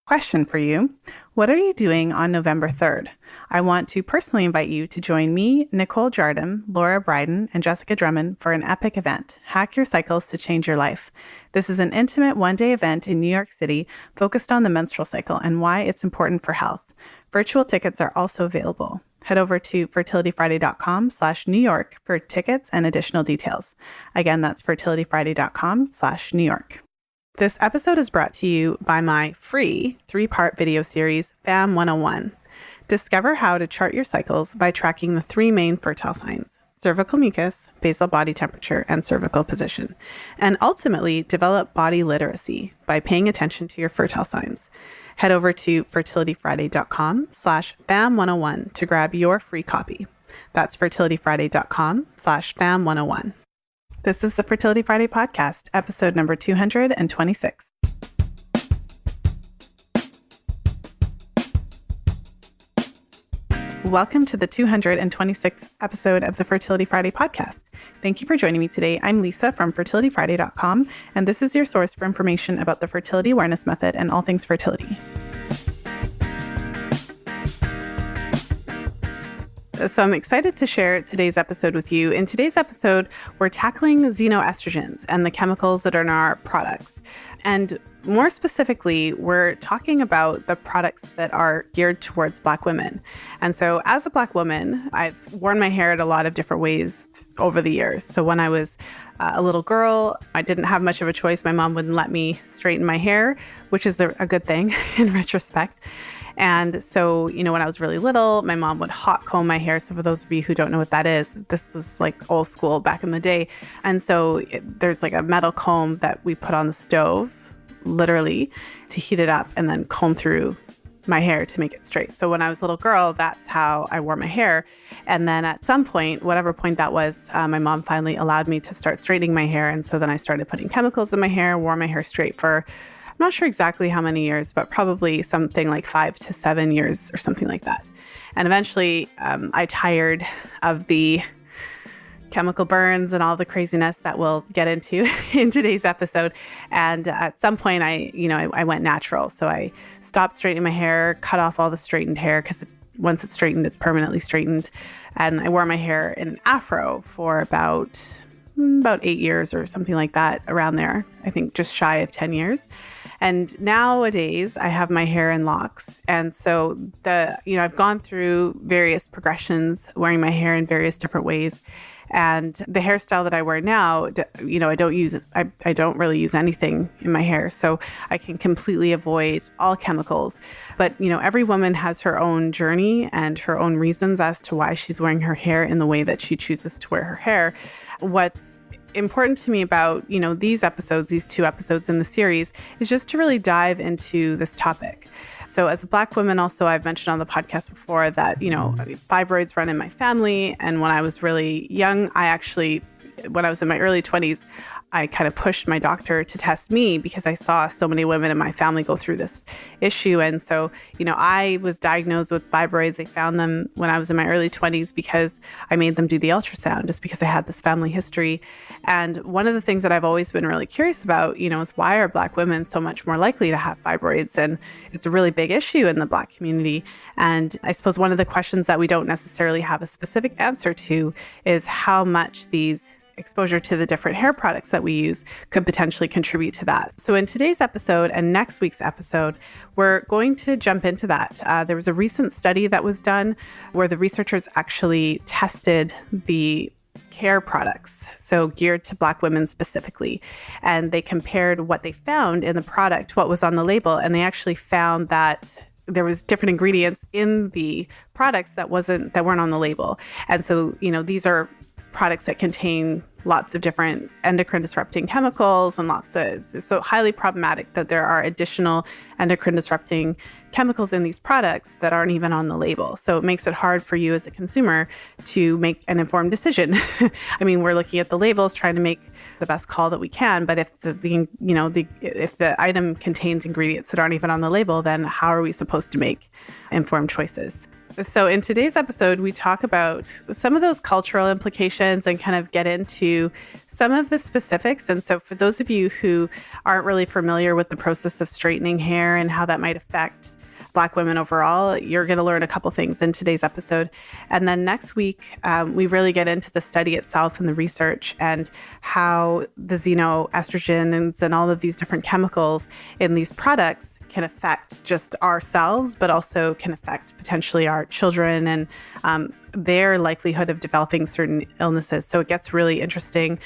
Question for you. What are you doing on November 3rd? I want to personally invite you to join me, Nicole Jardim, Laura Bryden, and Jessica Drummond for an epic event, Hack Your Cycles to Change Your Life. This is an intimate one-day event in New York City focused on the menstrual cycle and why it's important for health. Virtual tickets are also available. Head over to fertilityfriday.com/New York for tickets and additional details. Again, that's fertilityfriday.com/New York. This episode is brought to you by my free 3-part video series, FAM 101. Discover how to chart your cycles by tracking the 3 main fertile signs: cervical mucus, basal body temperature, and cervical position. And ultimately, develop body literacy by paying attention to your fertile signs. Head over to fertilityfriday.com/FAM101 to grab your free copy. That's fertilityfriday.com/FAM101. This is the Fertility Friday podcast, episode number 226. Welcome to the 226th episode of the Fertility Friday podcast. Thank you for joining me today. I'm Lisa from fertilityfriday.com, and this is your source for information about the fertility awareness method and all things fertility. So I'm excited to share today's episode with you. In today's episode, we're tackling xenoestrogens and the chemicals that are in our products. And more specifically, we're talking about the products that are geared towards Black women. And so as a Black woman, I've worn my hair in a lot of different ways over the years. So when I was a little girl, I didn't have much of a choice. My mom wouldn't let me straighten my hair, which is a good thing in retrospect. And so, when I was really little, my mom would hot comb my hair. So for those of you who don't know what that is, this was like old school back in the day. And so there's like a metal comb that we put on the stove, literally, to heat it up and then comb through my hair to make it straight. So when I was a little girl, that's how I wore my hair. And then at some point, whatever point that was, my mom finally allowed me to start straightening my hair. And so then I started putting chemicals in my hair, wore my hair straight for, I'm not sure exactly how many years, but probably something like 5 to 7 years or something like that. And eventually I tired of the chemical burns and all the craziness that we'll get into in today's episode. And at some point I went natural. So I stopped straightening my hair, cut off all the straightened hair because once it's straightened, it's permanently straightened. And I wore my hair in an afro for about 8 years or something like that, around there. I think just shy of 10 years. And nowadays I have my hair in locks. And so I've gone through various progressions, wearing my hair in various different ways. And the hairstyle that I wear now, I don't really use anything in my hair. So I can completely avoid all chemicals. But, every woman has her own journey and her own reasons as to why she's wearing her hair in the way that she chooses to wear her hair. What's important to me about, these 2 episodes in the series, is just to really dive into this topic. So as a Black woman, also, I've mentioned on the podcast before that, fibroids run in my family. And when I was really young, when I was in my early 20s, I kind of pushed my doctor to test me because I saw so many women in my family go through this issue. And so, I was diagnosed with fibroids. They found them when I was in my early 20s because I made them do the ultrasound, just because I had this family history. And one of the things that I've always been really curious about, is why are Black women so much more likely to have fibroids? And it's a really big issue in the Black community. And I suppose one of the questions that we don't necessarily have a specific answer to is how much these exposure to the different hair products that we use could potentially contribute to that. So in today's episode and next week's episode, we're going to jump into that. There was a recent study that was done where the researchers actually tested the hair products, so geared to Black women specifically. And they compared what they found in the product, what was on the label, and they actually found that there was different ingredients in the products that weren't on the label. And so, these are products that contain lots of different endocrine disrupting chemicals and it's so highly problematic that there are additional endocrine disrupting chemicals in these products that aren't even on the label. So it makes it hard for you as a consumer to make an informed decision. I mean, we're looking at the labels, trying to make the best call that we can, but if if the item contains ingredients that aren't even on the label, then how are we supposed to make informed choices? So in today's episode, we talk about some of those cultural implications and kind of get into some of the specifics. And so for those of you who aren't really familiar with the process of straightening hair and how that might affect Black women overall, you're going to learn a couple things in today's episode. And then next week, we really get into the study itself and the research and how the xenoestrogens and all of these different chemicals in these products can affect just ourselves, but also can affect potentially our children and their likelihood of developing certain illnesses. So it gets really interesting,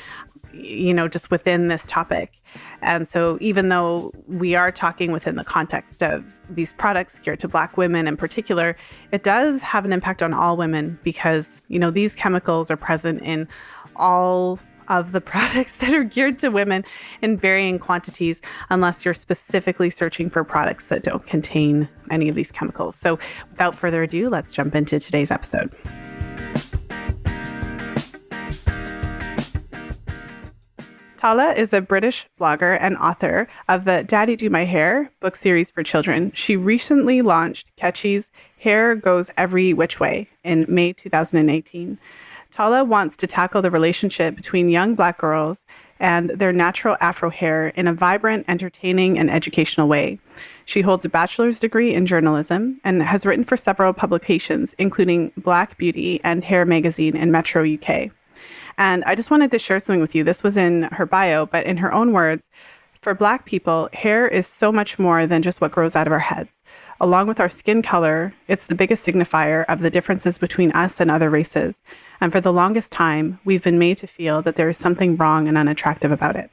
just within this topic. And so even though we are talking within the context of these products geared to Black women in particular, it does have an impact on all women because, these chemicals are present in all of the products that are geared to women in varying quantities, unless you're specifically searching for products that don't contain any of these chemicals. So without further ado, let's jump into today's episode. Tola is a British blogger and author of the Daddy Do My Hair book series for children. She recently launched KECHIS Hair Goes Every Which Way in May 2018. Tola wants to tackle the relationship between young Black girls and their natural afro hair in a vibrant, entertaining, and educational way. She holds a bachelor's degree in journalism and has written for several publications, including Black Beauty and Hair Magazine in Metro, UK. And I just wanted to share something with you. This was in her bio, but in her own words, for Black people, hair is so much more than just what grows out of our heads. Along with our skin color, it's the biggest signifier of the differences between us and other races. And for the longest time, we've been made to feel that there is something wrong and unattractive about it.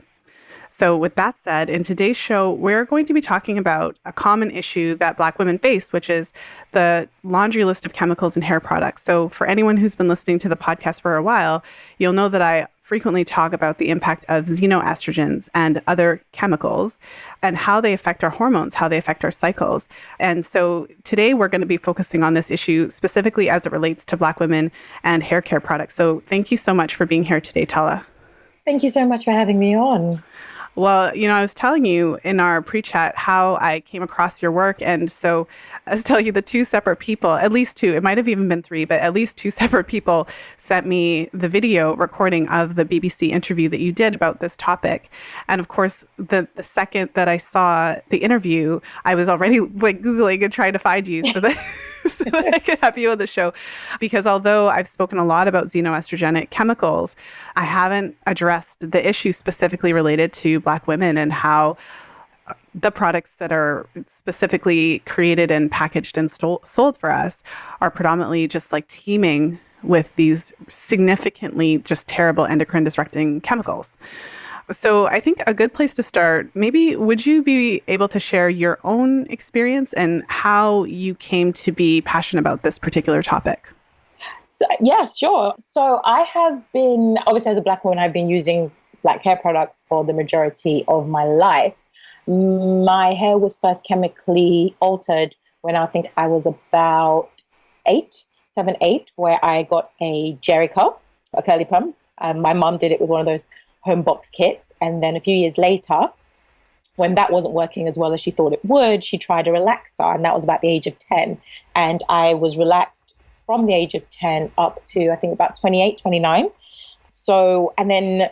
So with that said, in today's show, we're going to be talking about a common issue that Black women face, which is the laundry list of chemicals in hair products. So for anyone who's been listening to the podcast for a while, you'll know that I frequently talk about the impact of xenoestrogens and other chemicals and how they affect our hormones, how they affect our cycles. And so today we're going to be focusing on this issue specifically as it relates to Black women and hair care products. So thank you so much for being here today, Tola. Thank you so much for having me on. Well, I was telling you in our pre-chat how I came across your work. And so I was telling you the two separate people, at least two, it might have even been three, but at least two separate people sent me the video recording of the BBC interview that you did about this topic. And of course, the second that I saw the interview, I was already Googling and trying to find you so that so that I could have you on the show. Because although I've spoken a lot about xenoestrogenic chemicals, I haven't addressed the issue specifically related to Black women and how the products that are specifically created and packaged and sold for us are predominantly just teeming with these significantly just terrible endocrine disrupting chemicals. So I think a good place to start, maybe would you be able to share your own experience and how you came to be passionate about this particular topic? Yes, sure. So I have been, obviously as a Black woman, I've been using Black hair products for the majority of my life. My hair was first chemically altered when I think I was about 7, 8, where I got a jerry curl, a curly perm. My mom did it with one of those home box kits. And then a few years later, when that wasn't working as well as she thought it would, she tried a relaxer, and that was about the age of 10. And I was relaxed from the age of 10 up to, I think, about 28, 29. So, and then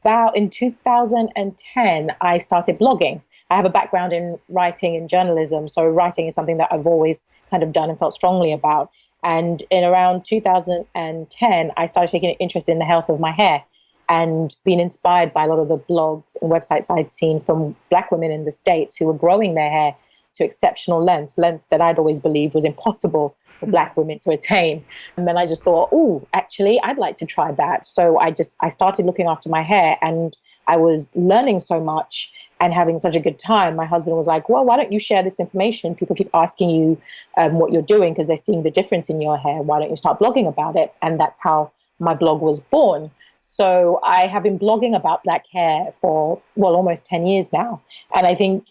about in 2010, I started blogging. I have a background in writing and journalism. So writing is something that I've always kind of done and felt strongly about. And in around 2010, I started taking an interest in the health of my hair and being inspired by a lot of the blogs and websites I'd seen from Black women in the States who were growing their hair to exceptional lengths that I'd always believed was impossible for Black women to attain. And then I just thought, actually, I'd like to try that. So I started looking after my hair, and I was learning so much and having such a good time. My husband was like, well, why don't you share this information? People keep asking you what you're doing because they're seeing the difference in your hair. Why don't you start blogging about it? And that's how my blog was born. So I have been blogging about Black hair for, almost 10 years now. And I think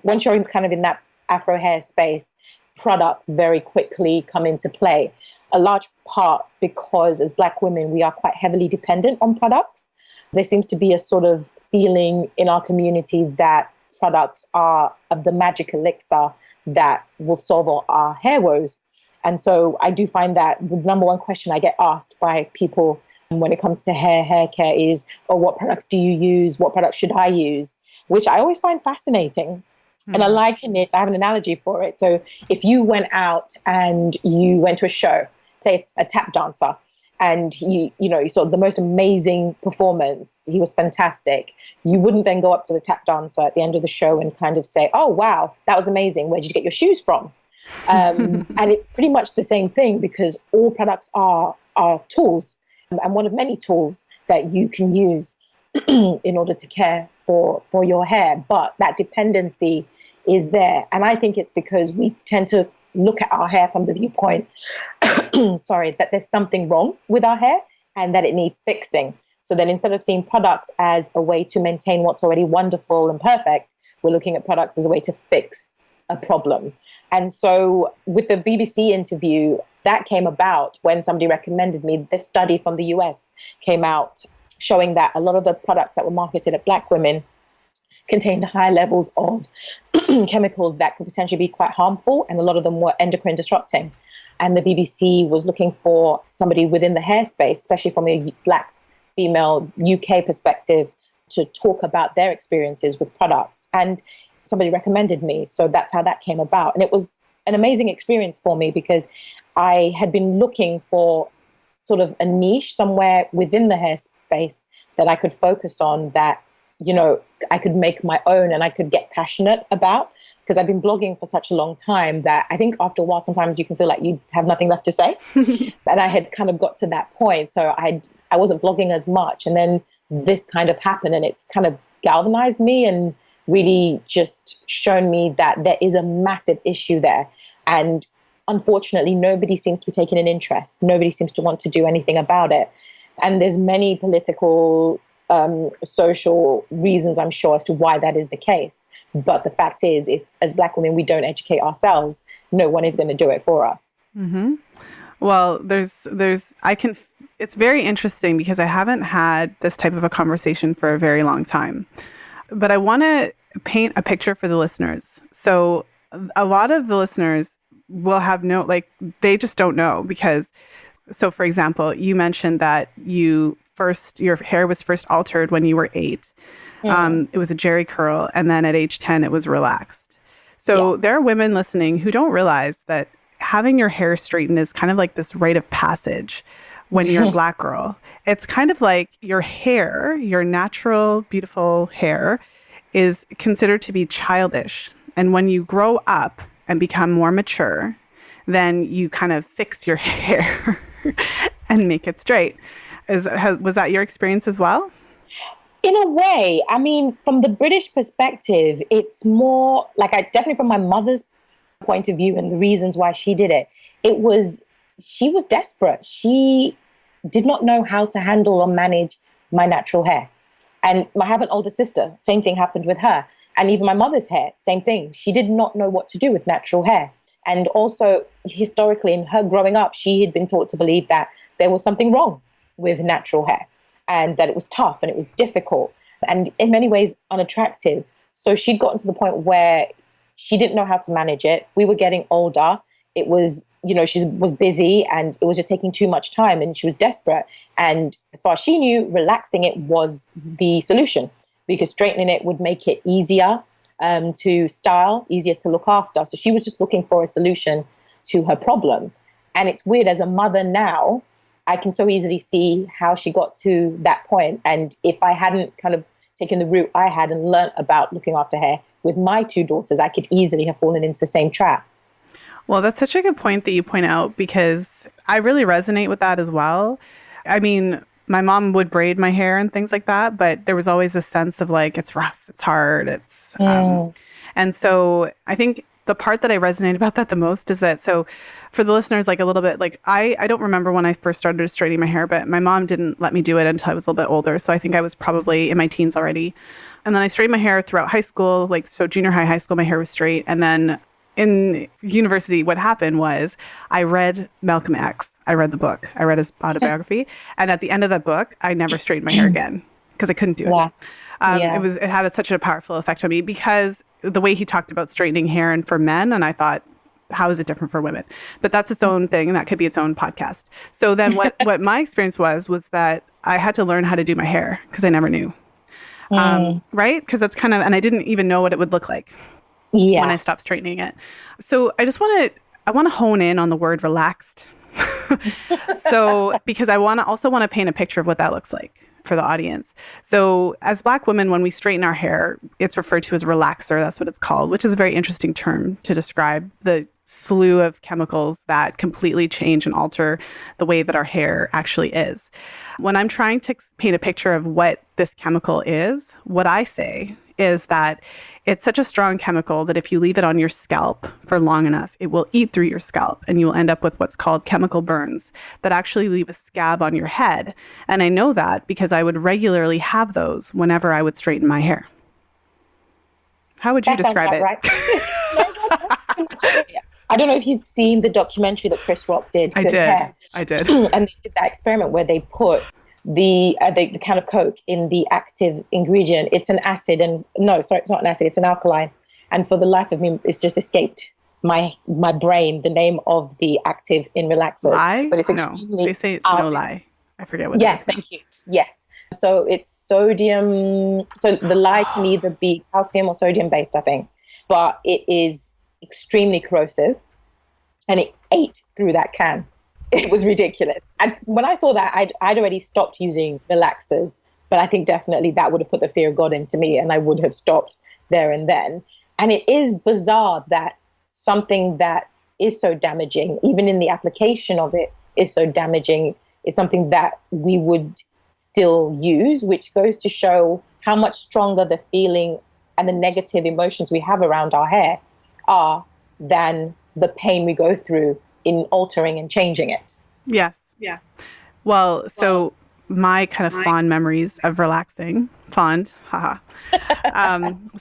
once you're kind of in that Afro hair space, products very quickly come into play. A large part because as Black women, we are quite heavily dependent on products. There seems to be a sort of feeling in our community that products are the magic elixir that will solve all our hair woes. And so I do find that the number one question I get asked by people when it comes to hair care is, oh, what products do you use? What products should I use? Which I always find fascinating. And I liken it, I have an analogy for it. So if you went out and you went to a show, say a tap dancer, and you saw the most amazing performance, he was fantastic, you wouldn't then go up to the tap dancer at the end of the show and kind of say, oh, wow, that was amazing. Where did you get your shoes from? And it's pretty much the same thing, because all products are tools, and one of many tools that you can use in order to care for your hair. But that dependency is there. And I think it's because we tend to look at our hair from the viewpoint, that there's something wrong with our hair and that it needs fixing. So then instead of seeing products as a way to maintain what's already wonderful and perfect, we're looking at products as a way to fix a problem. And so with the BBC interview, that came about when somebody recommended me. This study from the US came out showing that a lot of the products that were marketed at Black women contained high levels of chemicals that could potentially be quite harmful, and a lot of them were endocrine disrupting. And the BBC was looking for somebody within the hair space, especially from a Black female UK perspective, to talk about their experiences with products. And somebody recommended me. So that's how that came about. And it was an amazing experience for me, because I had been looking for sort of a niche somewhere within the hair space that I could focus on, that I could make my own and I could get passionate about, because I've been blogging for such a long time that I think after a while, sometimes you can feel like you have nothing left to say. And I had kind of got to that point. So I wasn't blogging as much. And then this kind of happened, and it's kind of galvanized me and really just shown me that there is a massive issue there. And unfortunately, nobody seems to be taking an interest. Nobody seems to want to do anything about it. And there's many political social reasons, I'm sure, as to why that is the case. But the fact is, if as Black women we don't educate ourselves, no one is going to do it for us. Mm-hmm. Well, it's very interesting, because I haven't had this type of a conversation for a very long time. But I want to paint a picture for the listeners. So a lot of the listeners will have they just don't know, because, so for example, you mentioned that your hair was first altered when you were 8. It was a jerry curl, and then at age 10 it was relaxed. So there are women listening who don't realize that having your hair straightened is kind of like this rite of passage when you're a Black girl. It's kind of like your hair, your natural, beautiful hair, is considered to be childish. And when you grow up and become more mature, then you kind of fix your hair and make it straight. Was that your experience as well? In a way, I mean, from the British perspective, it's more like, definitely from my mother's point of view and the reasons why she did it, she was desperate. She did not know how to handle or manage my natural hair. And I have an older sister, same thing happened with her. And even my mother's hair, same thing. She did not know what to do with natural hair. And also, historically, in her growing up, she had been taught to believe that there was something wrong with natural hair, and that it was tough and it was difficult and in many ways unattractive. So she'd gotten to the point where she didn't know how to manage it. We were getting older. It was, she was busy and it was just taking too much time, and she was desperate. And as far as she knew, relaxing it was the solution, because straightening it would make it easier to style, easier to look after. So she was just looking for a solution to her problem. And it's weird, as a mother now, I can so easily see how she got to that point. And if I hadn't kind of taken the route I had and learnt about looking after hair with my 2 daughters, I could easily have fallen into the same trap. Well, that's such a good point that you point out, because I really resonate with that as well. I mean, my mom would braid my hair and things like that, but there was always a sense of like, it's rough, it's hard, and so I think the part that I resonate about that the most is that, so for the listeners, like a little bit, like I don't remember when I first started straightening my hair, but my mom didn't let me do it until I was a little bit older. So I think I was probably in my teens already. And then I straightened my hair throughout high school, so junior high, high school, my hair was straight. And then in university, what happened was I read Malcolm X. I read the book. I read his autobiography. And at the end of that book, I never straightened my hair again because I couldn't do it. It had such a powerful effect on me, because the way he talked about straightening hair and for men, and I thought, how is it different for women? But that's its own thing, and that could be its own podcast. So then what my experience was that I had to learn how to do my hair because I never knew. Right? Because that's kind of, and I didn't even know what it would look like when I stopped straightening it. So I want to hone in on the word relaxed. So, because I want to paint a picture of what that looks like for the audience. So as Black women, when we straighten our hair, it's referred to as relaxer. That's what it's called, which is a very interesting term to describe the slew of chemicals that completely change and alter the way that our hair actually is. When I'm trying to paint a picture of what this chemical is, what I say is that it's such a strong chemical that if you leave it on your scalp for long enough, it will eat through your scalp and you will end up with what's called chemical burns that actually leave a scab on your head. And I know that because I would regularly have those whenever I would straighten my hair. How would you describe it? Right. I don't know if you'd seen the documentary that Chris Rock did. I did. And they did that experiment where they put the can of Coke in the active ingredient. It's an acid, it's not an acid, it's an alkaline. And for the life of me, it's just escaped my brain the name of the active in relaxers. Lye? But it's extremely. They say it's no lye. I forget what. Yes, thank you. Yes. So it's sodium. So the lye can either be calcium or sodium based, I think, but it is extremely corrosive, and it ate through that can. It was ridiculous. And when I saw that, I'd already stopped using relaxers, but I think definitely that would have put the fear of God into me, and I would have stopped there and then. And it is bizarre that something that is so damaging, even in the application of it, is so damaging, is something that we would still use, which goes to show how much stronger the feeling and the negative emotions we have around our hair are than the pain we go through in altering and changing it. Yeah. Well, so my kind of fond memories of relaxing, haha.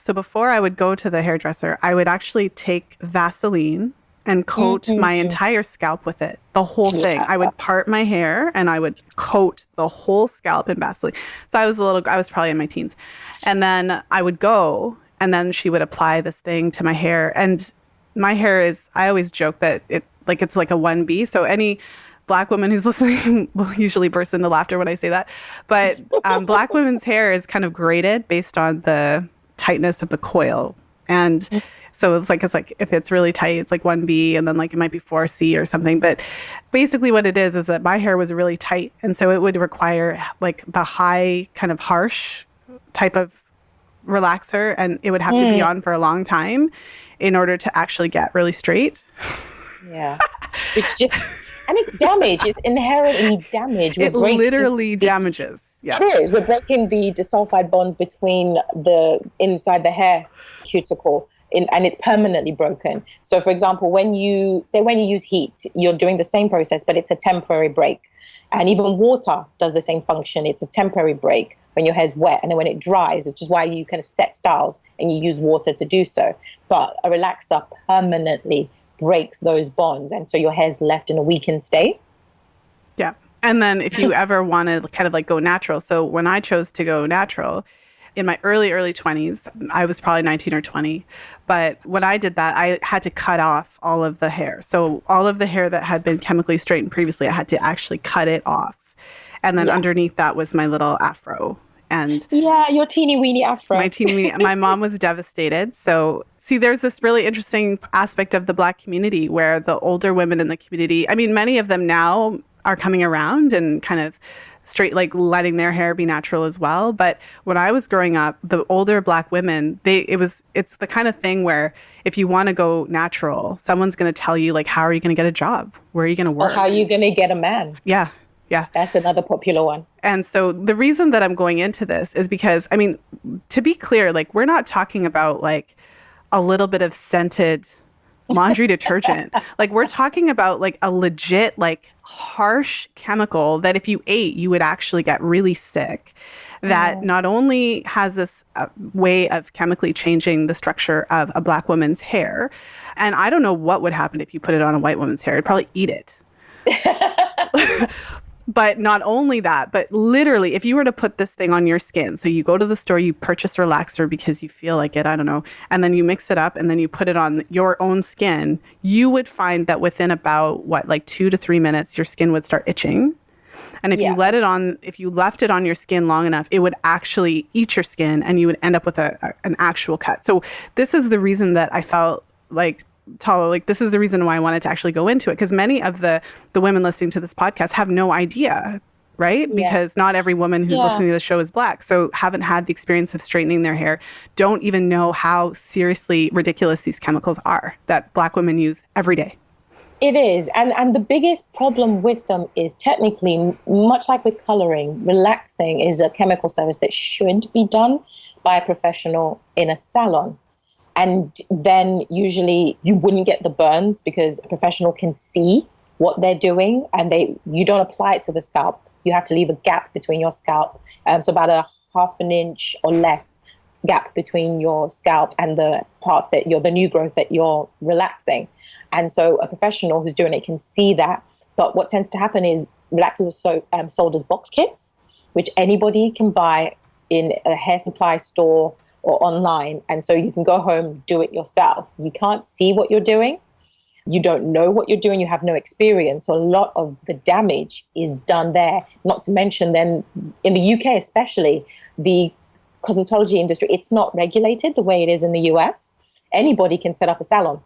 So before I would go to the hairdresser, I would actually take Vaseline and coat my entire scalp with it, the whole thing. I would part my hair and I would coat the whole scalp in Vaseline. So I was probably in my teens. And then I would go, and then she would apply this thing to my hair. And my hair is, I always joke that it's like a 1B. So any Black woman who's listening will usually burst into laughter when I say that. But Black women's hair is kind of graded based on the tightness of the coil. And so it's like if it's really tight, it's like 1B, and then like it might be 4C or something. But basically what it is that my hair was really tight. And so it would require like the high kind of harsh type of relaxer, and it would have to be on for a long time in order to actually get really straight. Yeah. It's just, and it's damage. It's inherently damage. It literally damages. Yeah. It is. We're breaking the disulfide bonds between the inside the hair cuticle, and it's permanently broken. So for example, when you use heat, you're doing the same process, but it's a temporary break. And even water does the same function. It's a temporary break when your hair's wet, and then when it dries, which is why you kind of set styles and you use water to do so. But a relaxer permanently breaks those bonds, and so your hair's left in a weakened state. Yeah. And then if you ever want to kind of like go natural, so when I chose to go natural in my early 20s, I was probably 19 or 20. But when I did that, I had to cut off all of the hair. So all of the hair that had been chemically straightened previously, I had to actually cut it off. And then underneath that was my little afro. And your teeny weeny afro. My mom was devastated. So see, there's this really interesting aspect of the Black community where the older women in the community, I mean, many of them now are coming around and kind of straight, like letting their hair be natural as well. But when I was growing up, the older Black women, it's the kind of thing where if you want to go natural, someone's going to tell you like, how are you going to get a job? Where are you going to work? Or how are you going to get a man? Yeah. That's another popular one. And so the reason that I'm going into this is because, I mean, to be clear, like we're not talking about like a little bit of scented laundry detergent. Like we're talking about like a legit, like harsh chemical that if you ate, you would actually get really sick. That not only has this way of chemically changing the structure of a Black woman's hair, and I don't know what would happen if you put it on a white woman's hair. It'd probably eat it. But not only that, but literally, if you were to put this thing on your skin, so you go to the store, you purchase relaxer because you feel like it, I don't know, and then you mix it up and then you put it on your own skin, you would find that within about, like 2 to 3 minutes, your skin would start itching. And if if you left it on your skin long enough, it would actually eat your skin and you would end up with an actual cut. So this is the reason that I felt like, Tola, like this is the reason why I wanted to actually go into it, because many of the women listening to this podcast have no idea, right? Because not every woman who's listening to the show is Black, so haven't had the experience of straightening their hair, don't even know how seriously ridiculous these chemicals are that Black women use every day. It is. And the biggest problem with them is technically, much like with coloring, relaxing is a chemical service that should be done by a professional in a salon. And then usually you wouldn't get the burns because a professional can see what they're doing, and you don't apply it to the scalp. You have to leave a gap between your scalp. So about a half an inch or less gap between your scalp and the parts the new growth that you're relaxing. And so a professional who's doing it can see that. But what tends to happen is relaxers are sold as box kits, which anybody can buy in a hair supply store or online. And so you can go home, do it yourself. You can't see what you're doing. You don't know what you're doing. You have no experience. So a lot of the damage is done there. Not to mention then in the UK, especially the cosmetology industry, it's not regulated the way it is in the US. Anybody can set up a salon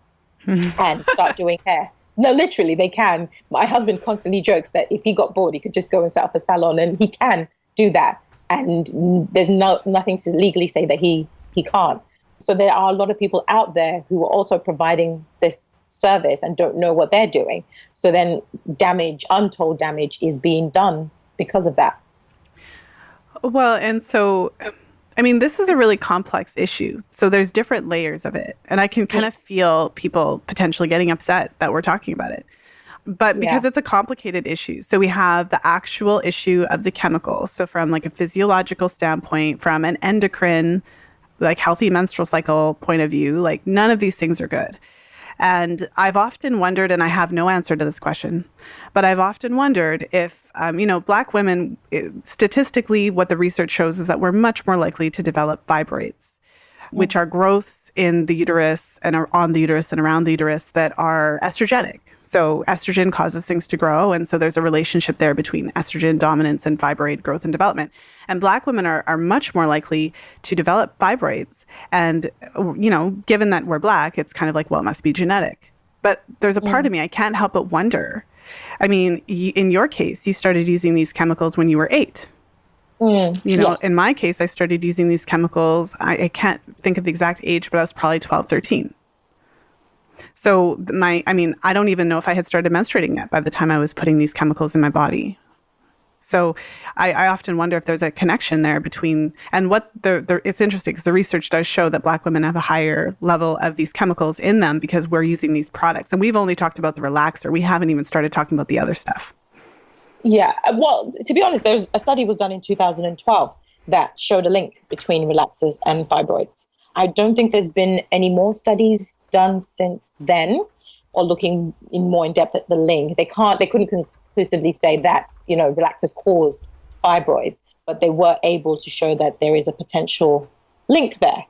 and start doing hair. No, literally they can. My husband constantly jokes that if he got bored, he could just go and set up a salon, and he can do that. And there's nothing to legally say that he can't. So there are a lot of people out there who are also providing this service and don't know what they're doing. So then untold damage is being done because of that. Well, and so, I mean, this is a really complex issue. So there's different layers of it. And I can kind of feel people potentially getting upset that we're talking about it. But because it's a complicated issue. So we have the actual issue of the chemicals. So from like a physiological standpoint, from an endocrine, like healthy menstrual cycle point of view, like none of these things are good. And I've often wondered, and I have no answer to this question, but I've often wondered if, Black women, statistically, what the research shows is that we're much more likely to develop fibroids, which are growth in the uterus and on the uterus and around the uterus that are estrogenic. So estrogen causes things to grow. And so there's a relationship there between estrogen dominance and fibroid growth and development. And Black women are much more likely to develop fibroids. And, given that we're Black, it's kind of like, well, it must be genetic. But there's a part of me, I can't help but wonder. I mean, in your case, you started using these chemicals when you were 8. In my case, I started using these chemicals. I can't think of the exact age, but I was probably 12, 13. So I don't even know if I had started menstruating yet by the time I was putting these chemicals in my body. So I often wonder if there's a connection there between, and what it's interesting because the research does show that Black women have a higher level of these chemicals in them because we're using these products. And we've only talked about the relaxer. We haven't even started talking about the other stuff. Yeah. Well, to be honest, there's a study was done in 2012 that showed a link between relaxers and fibroids. I don't think there's been any more studies done since then or looking more in depth at the link. They couldn't conclusively say that, relaxers caused fibroids, but they were able to show that there is a potential link there.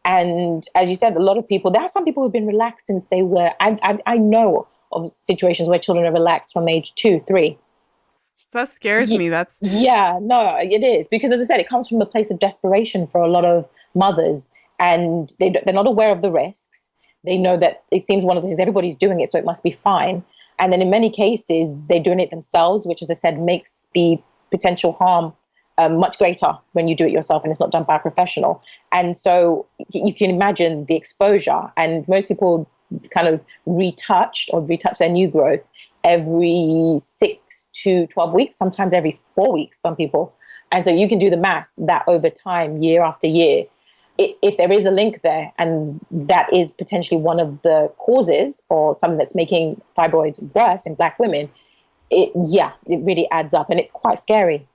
And as you said, there are some people who've been relaxed since they were, I know of situations where children are relaxed from age 2, 3. That scares me. Yeah, no, it is. Because as I said, it comes from a place of desperation for a lot of mothers. And they're not aware of the risks. They know that it seems one of the things, everybody's doing it, so it must be fine. And then in many cases, they're doing it themselves, which, as I said, makes the potential harm much greater when you do it yourself and it's not done by a professional. And so you can imagine the exposure. And most people kind of retouch their new growth every 6 to 12 weeks, sometimes every 4 weeks, some people. And so you can do the math that over time, year after year, if there is a link there and that is potentially one of the causes or something that's making fibroids worse in Black women, it really adds up and it's quite scary.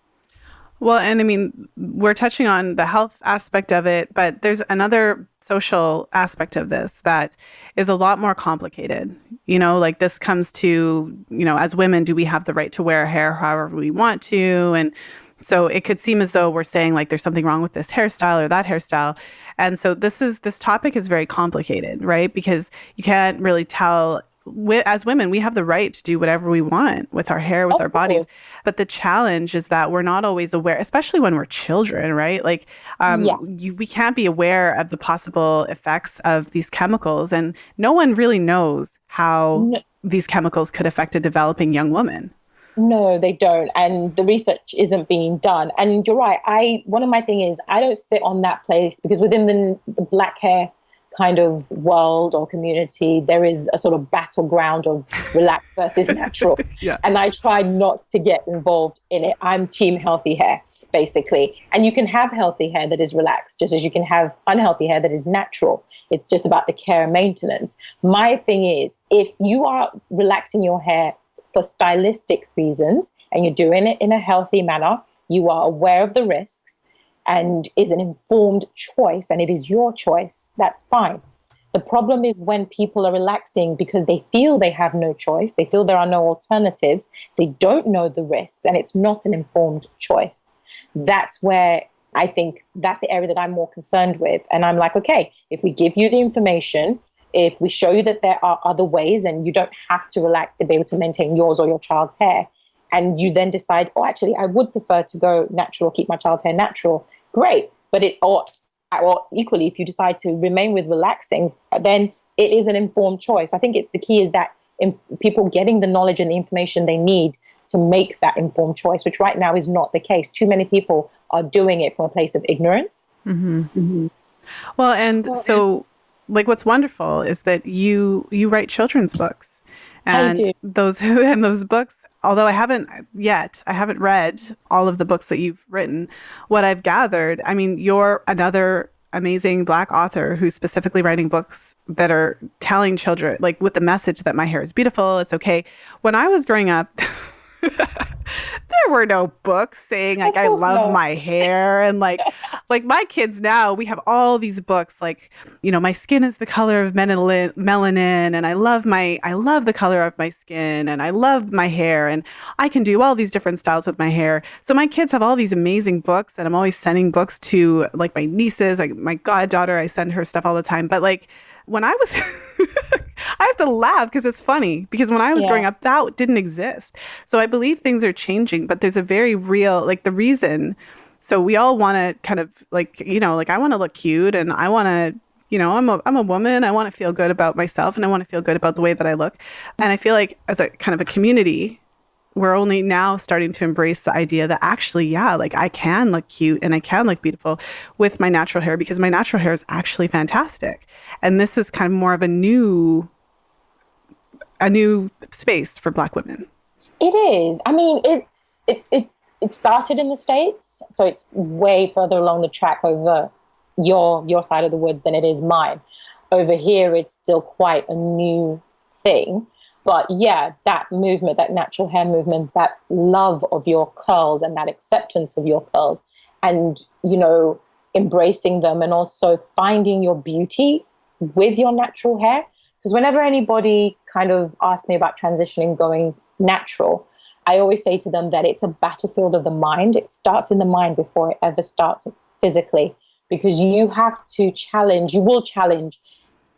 Well, and I mean, we're touching on the health aspect of it, but there's another social aspect of this that is a lot more complicated. Like this comes to, as women, do we have the right to wear hair however we want to? And so it could seem as though we're saying like there's something wrong with this hairstyle or that hairstyle. And so this topic is very complicated, right? Because you can't really tell. As women, we have the right to do whatever we want with our hair, with our bodies. But the challenge is that we're not always aware, especially when we're children, right? Like Yes. we can't be aware of the possible effects of these chemicals. And no one really knows how these chemicals could affect a developing young woman. No, they don't. And the research isn't being done. And you're right. One of my thing is I don't sit on that place because within the black hair kind of world or community, there is a sort of battleground of relaxed versus natural. Yeah. And I try not to get involved in it. I'm team healthy hair, basically. And you can have healthy hair that is relaxed, just as you can have unhealthy hair that is natural. It's just about the care and maintenance. My thing is, if you are relaxing your hair for stylistic reasons and you're doing it in a healthy manner, you are aware of the risks, and is an informed choice, and it is your choice, that's fine. The problem is when people are relaxing because they feel they have no choice, they feel there are no alternatives, they don't know the risks, and it's not an informed choice. That's where I think that's the area that I'm more concerned with. And I'm like, okay, if we give you the information, if we show you that there are other ways and you don't have to relax to be able to maintain yours or your child's hair, and you then decide, oh, actually, I would prefer to go natural, keep my child's hair natural, great. But or equally, if you decide to remain with relaxing, then it is an informed choice. I think the key is that people getting the knowledge and the information they need to make that informed choice, which right now is not the case. Too many people are doing it from a place of ignorance. Mm-hmm. Mm-hmm. So like what's wonderful is that you write children's books, and I do. those books, although I haven't read all of the books that you've written, what I've gathered, I mean, you're another amazing Black author who's specifically writing books that are telling children, like with the message that my hair is beautiful, it's okay. When I was growing up, there were no books saying like I love my hair, and like my kids now, we have all these books like, my skin is the color of melanin, and I love the color of my skin, and I love my hair, and I can do all these different styles with my hair. So my kids have all these amazing books, and I'm always sending books to like my nieces, like my goddaughter, I send her stuff all the time. But like when I was, I have to laugh because it's funny, because when I was growing up, that didn't exist. So I believe things are changing, but there's a very real, like the reason. So we all want to kind of like, like I want to look cute, and I want to, I'm a woman. I want to feel good about myself, and I want to feel good about the way that I look. And I feel like as a kind of a community, we're only now starting to embrace the idea that actually, like I can look cute and I can look beautiful with my natural hair, because my natural hair is actually fantastic. And this is kind of more of a new space for Black women. It is. I mean, it started in the States, so it's way further along the track over your side of the woods than it is mine. Over here, it's still quite a new thing. But yeah, that movement, that natural hair movement, that love of your curls and that acceptance of your curls, and, embracing them, and also finding your beauty with your natural hair. Because whenever anybody kind of asks me about transitioning, going natural, I always say to them that it's a battlefield of the mind. It starts in the mind before it ever starts physically, because you will challenge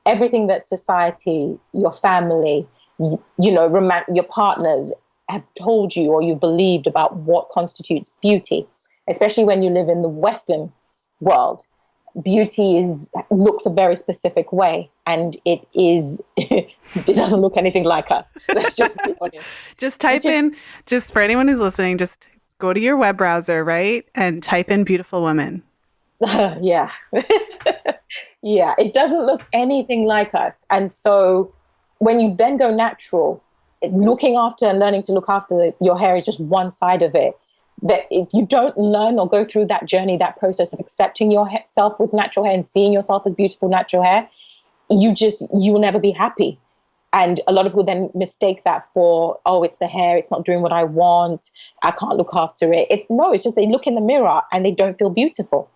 everything that society, your family, your partners have told you or you've believed about what constitutes beauty, especially when you live in the Western world. Beauty looks a very specific way, and it doesn't look anything like us. Let's just be honest. Just type in, just for anyone who's listening, just go to your web browser, right? And type in beautiful woman. Yeah. Yeah, it doesn't look anything like us. And so when you then go natural, looking after and learning to look after your hair is just one side of it. That if you don't learn or go through that journey, that process of accepting yourself with natural hair and seeing yourself as beautiful natural hair, you will never be happy. And a lot of people then mistake that for, oh, it's the hair, it's not doing what I want, I can't look after it. No, it's just they look in the mirror and they don't feel beautiful.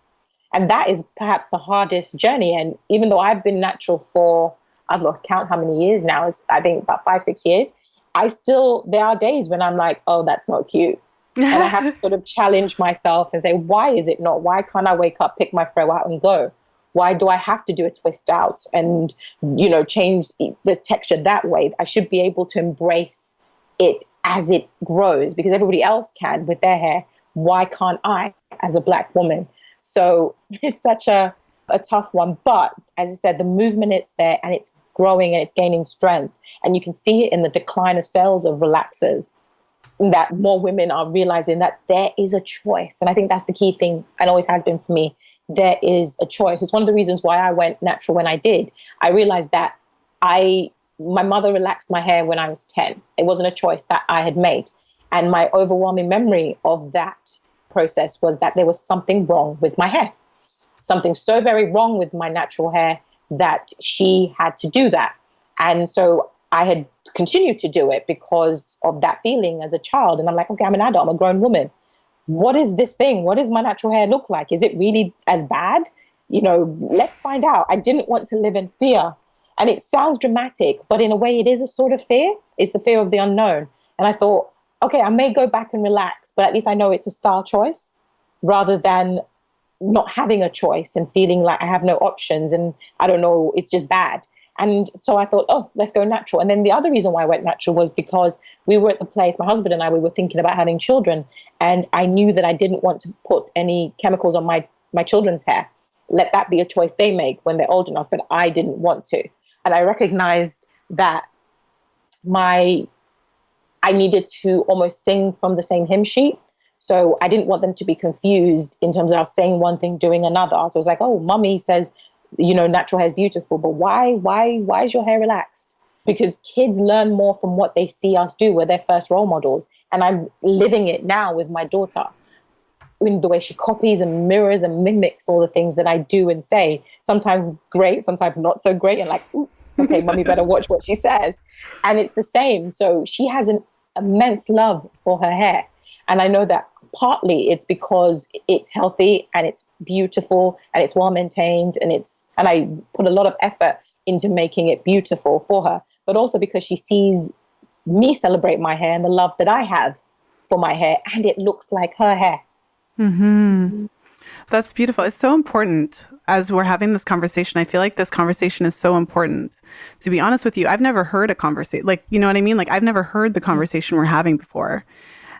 And that is perhaps the hardest journey. And even though I've been natural for, I've lost count how many years now, it's, I think about 5-6 years, there are days when I'm like, oh, that's not cute. And I have to sort of challenge myself and say, why is it not? Why can't I wake up, pick my fro out and go? Why do I have to do a twist out and, change the texture that way? I should be able to embrace it as it grows because everybody else can with their hair. Why can't I as a Black woman? So it's such a tough one. But as I said, the movement is there and it's growing and it's gaining strength. And you can see it in the decline of sales of relaxers, that more women are realizing that there is a choice. And I think that's the key thing and always has been for me. There is a choice. It's one of the reasons why I went natural when I did. I realized that my mother relaxed my hair when I was 10. It wasn't a choice that I had made. And my overwhelming memory of that process was that there was something wrong with my hair. Something so very wrong with my natural hair that she had to do that. And so I had continued to do it because of that feeling as a child. And I'm like, okay, I'm an adult, I'm a grown woman. What is this thing? What does my natural hair look like? Is it really as bad? Let's find out. I didn't want to live in fear. And it sounds dramatic, but in a way it is a sort of fear. It's the fear of the unknown. And I thought, okay, I may go back and relax, but at least I know it's a style choice rather than not having a choice and feeling like I have no options and I don't know, it's just bad. And so I thought, oh, let's go natural. And then the other reason why I went natural was because we were at the place, my husband and I, we were thinking about having children. And I knew that I didn't want to put any chemicals on my children's hair. Let that be a choice they make when they're old enough, but I didn't want to. And I recognized that I needed to almost sing from the same hymn sheet. So I didn't want them to be confused in terms of I was saying one thing, doing another. So I was like, oh, mommy says, natural hair is beautiful, but why is your hair relaxed? Because kids learn more from what they see us do. We're their first role models. And I'm living it now with my daughter in the way she copies and mirrors and mimics all the things that I do and say. Sometimes great, sometimes not so great. And like, oops, okay, mommy better watch what she says. And it's the same. So she has an immense love for her hair. And I know that partly it's because it's healthy and it's beautiful and it's well maintained and I put a lot of effort into making it beautiful for her, but also because she sees me celebrate my hair and the love that I have for my hair and it looks like her hair. Mm-hmm. That's beautiful. It's so important as we're having this conversation. I feel like this conversation is so important. To be honest with you, I've never heard a conversation, like, you know what I mean? Like I've never heard the conversation we're having before.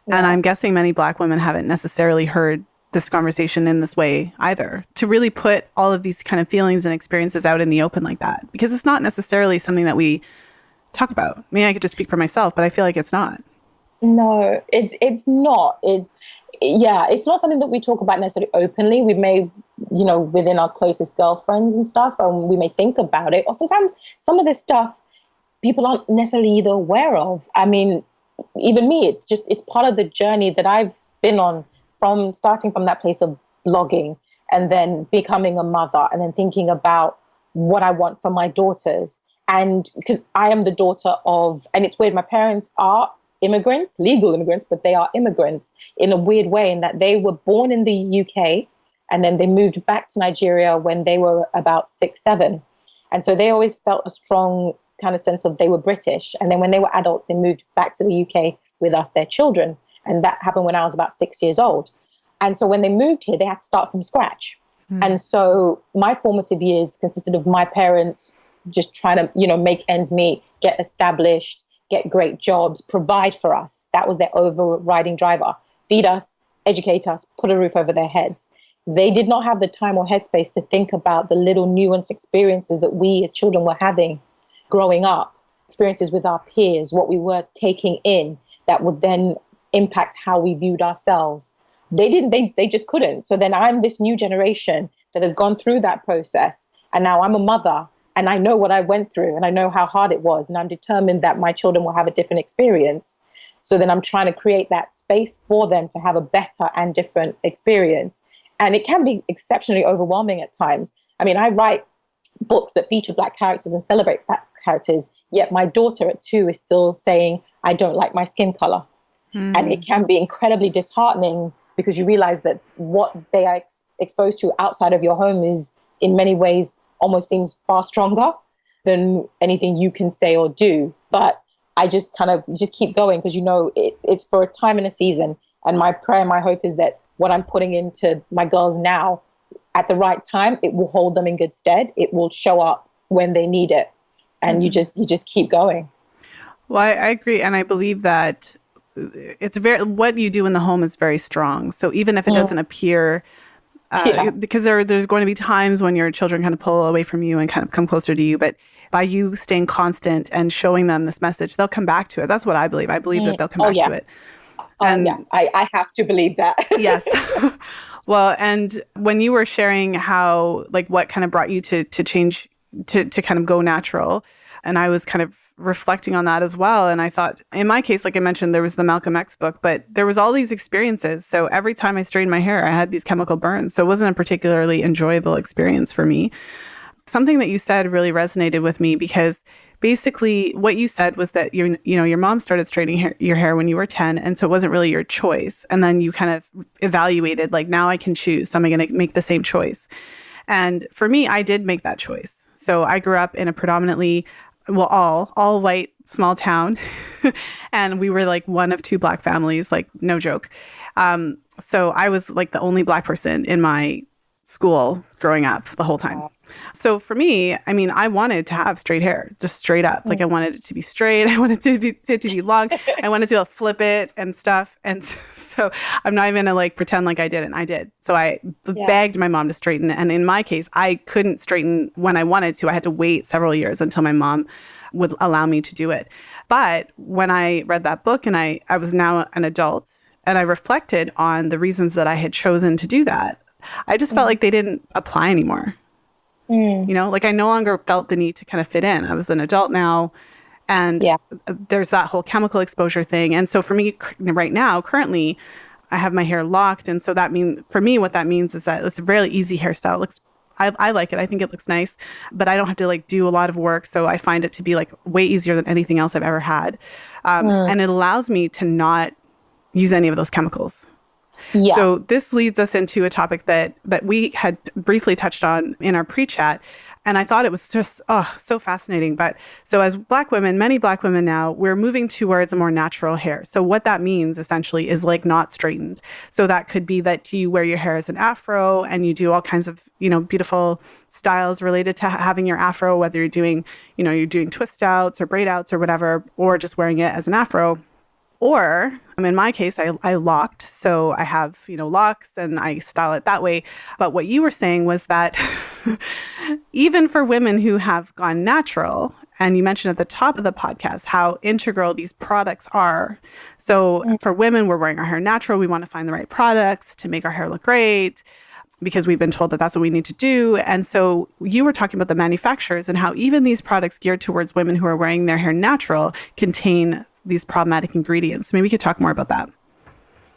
Yeah. And I'm guessing many Black women haven't necessarily heard this conversation in this way either, to really put all of these kind of feelings and experiences out in the open like that, because it's not necessarily something that we talk about. I mean, I could just speak for myself, but I feel like it's not. No, it's not. It's not something that we talk about necessarily openly. We may, within our closest girlfriends and stuff, we may think about it. Or sometimes some of this stuff people aren't necessarily either aware of. I mean, even me, it's part of the journey that I've been on from starting from that place of blogging and then becoming a mother and then thinking about what I want for my daughters. And because I am the daughter of, and it's weird, my parents are immigrants, legal immigrants, but they are immigrants in a weird way in that they were born in the UK and then they moved back to Nigeria when they were about 6, 7. And so they always felt a strong kind of sense of they were British. And then when they were adults, they moved back to the UK with us, their children. And that happened when I was about 6 years old. And so when they moved here, they had to start from scratch. Mm. And so my formative years consisted of my parents just trying to, make ends meet, get established, get great jobs, provide for us. That was their overriding driver. Feed us, educate us, put a roof over their heads. They did not have the time or headspace to think about the little nuanced experiences that we as children were having growing up, experiences with our peers, what we were taking in that would then impact how we viewed ourselves. They just couldn't. So then I'm this new generation that has gone through that process. And now I'm a mother and I know what I went through and I know how hard it was. And I'm determined that my children will have a different experience. So then I'm trying to create that space for them to have a better and different experience. And it can be exceptionally overwhelming at times. I mean, I write books that feature Black characters and celebrate Black characters. Yet my daughter at 2 is still saying, I don't like my skin color. And it can be incredibly disheartening because you realize that what they are exposed to outside of your home is in many ways almost seems far stronger than anything you can say or do. But I just just keep going because, it's for a time and a season. And my prayer, my hope is that what I'm putting into my girls now at the right time, it will hold them in good stead. It will show up when they need it. And you just keep going. Well, I agree. And I believe that it's what you do in the home is very strong. So even if it doesn't appear, because there's going to be times when your children kind of pull away from you and kind of come closer to you, but by you staying constant and showing them this message, they'll come back to it. That's what I believe. I believe that they'll come back to it. And I have to believe that. Yes. Well, and when you were sharing how, what kind of brought you to change, to kind of go natural, and I was kind of reflecting on that as well. And I thought, in my case, like I mentioned, there was the Malcolm X book, but there was all these experiences. So every time I straightened my hair, I had these chemical burns. So it wasn't a particularly enjoyable experience for me. Something that you said really resonated with me because basically what you said was that your mom started straightening your hair when you were 10. And so it wasn't really your choice. And then you kind of evaluated, now I can choose. So I'm going to make the same choice. And for me, I did make that choice. So I grew up in a predominantly all white small town. And we were one of 2 Black families, no joke. So I was the only Black person in my school growing up the whole time. So for me, I wanted to have straight hair, just straight up. I wanted it to be straight. I wanted it to be long. I wanted to be able to flip it and stuff. And so I'm not even going to pretend like I didn't. I did. So I begged my mom to straighten. And in my case, I couldn't straighten when I wanted to. I had to wait several years until my mom would allow me to do it. But when I read that book and I was now an adult and I reflected on the reasons that I had chosen to do that, I just felt like they didn't apply anymore. I no longer felt the need to kind of fit in. I was an adult now, and there's that whole chemical exposure thing. And so for me right now, currently, I have my hair locked. And so for me, what that means is that it's a really easy hairstyle. I like it. I think it looks nice, but I don't have to do a lot of work. So I find it to be way easier than anything else I've ever had. And it allows me to not use any of those chemicals. Yeah. So this leads us into a topic that we had briefly touched on in our pre-chat. And I thought it was just, so fascinating. But so as Black women, many Black women now, we're moving towards a more natural hair. So what that means essentially is not straightened. So that could be that you wear your hair as an afro and you do all kinds of, beautiful styles related to having your afro, whether you're doing twist outs or braid outs or whatever, or just wearing it as an afro. Or in my case, I locked. So I have, locks and I style it that way. But what you were saying was that even for women who have gone natural, and you mentioned at the top of the podcast how integral these products are. So for women, we're wearing our hair natural. We want to find the right products to make our hair look great because we've been told that that's what we need to do. And so you were talking about the manufacturers and how even these products geared towards women who are wearing their hair natural contain these problematic ingredients. Maybe we could talk more about that.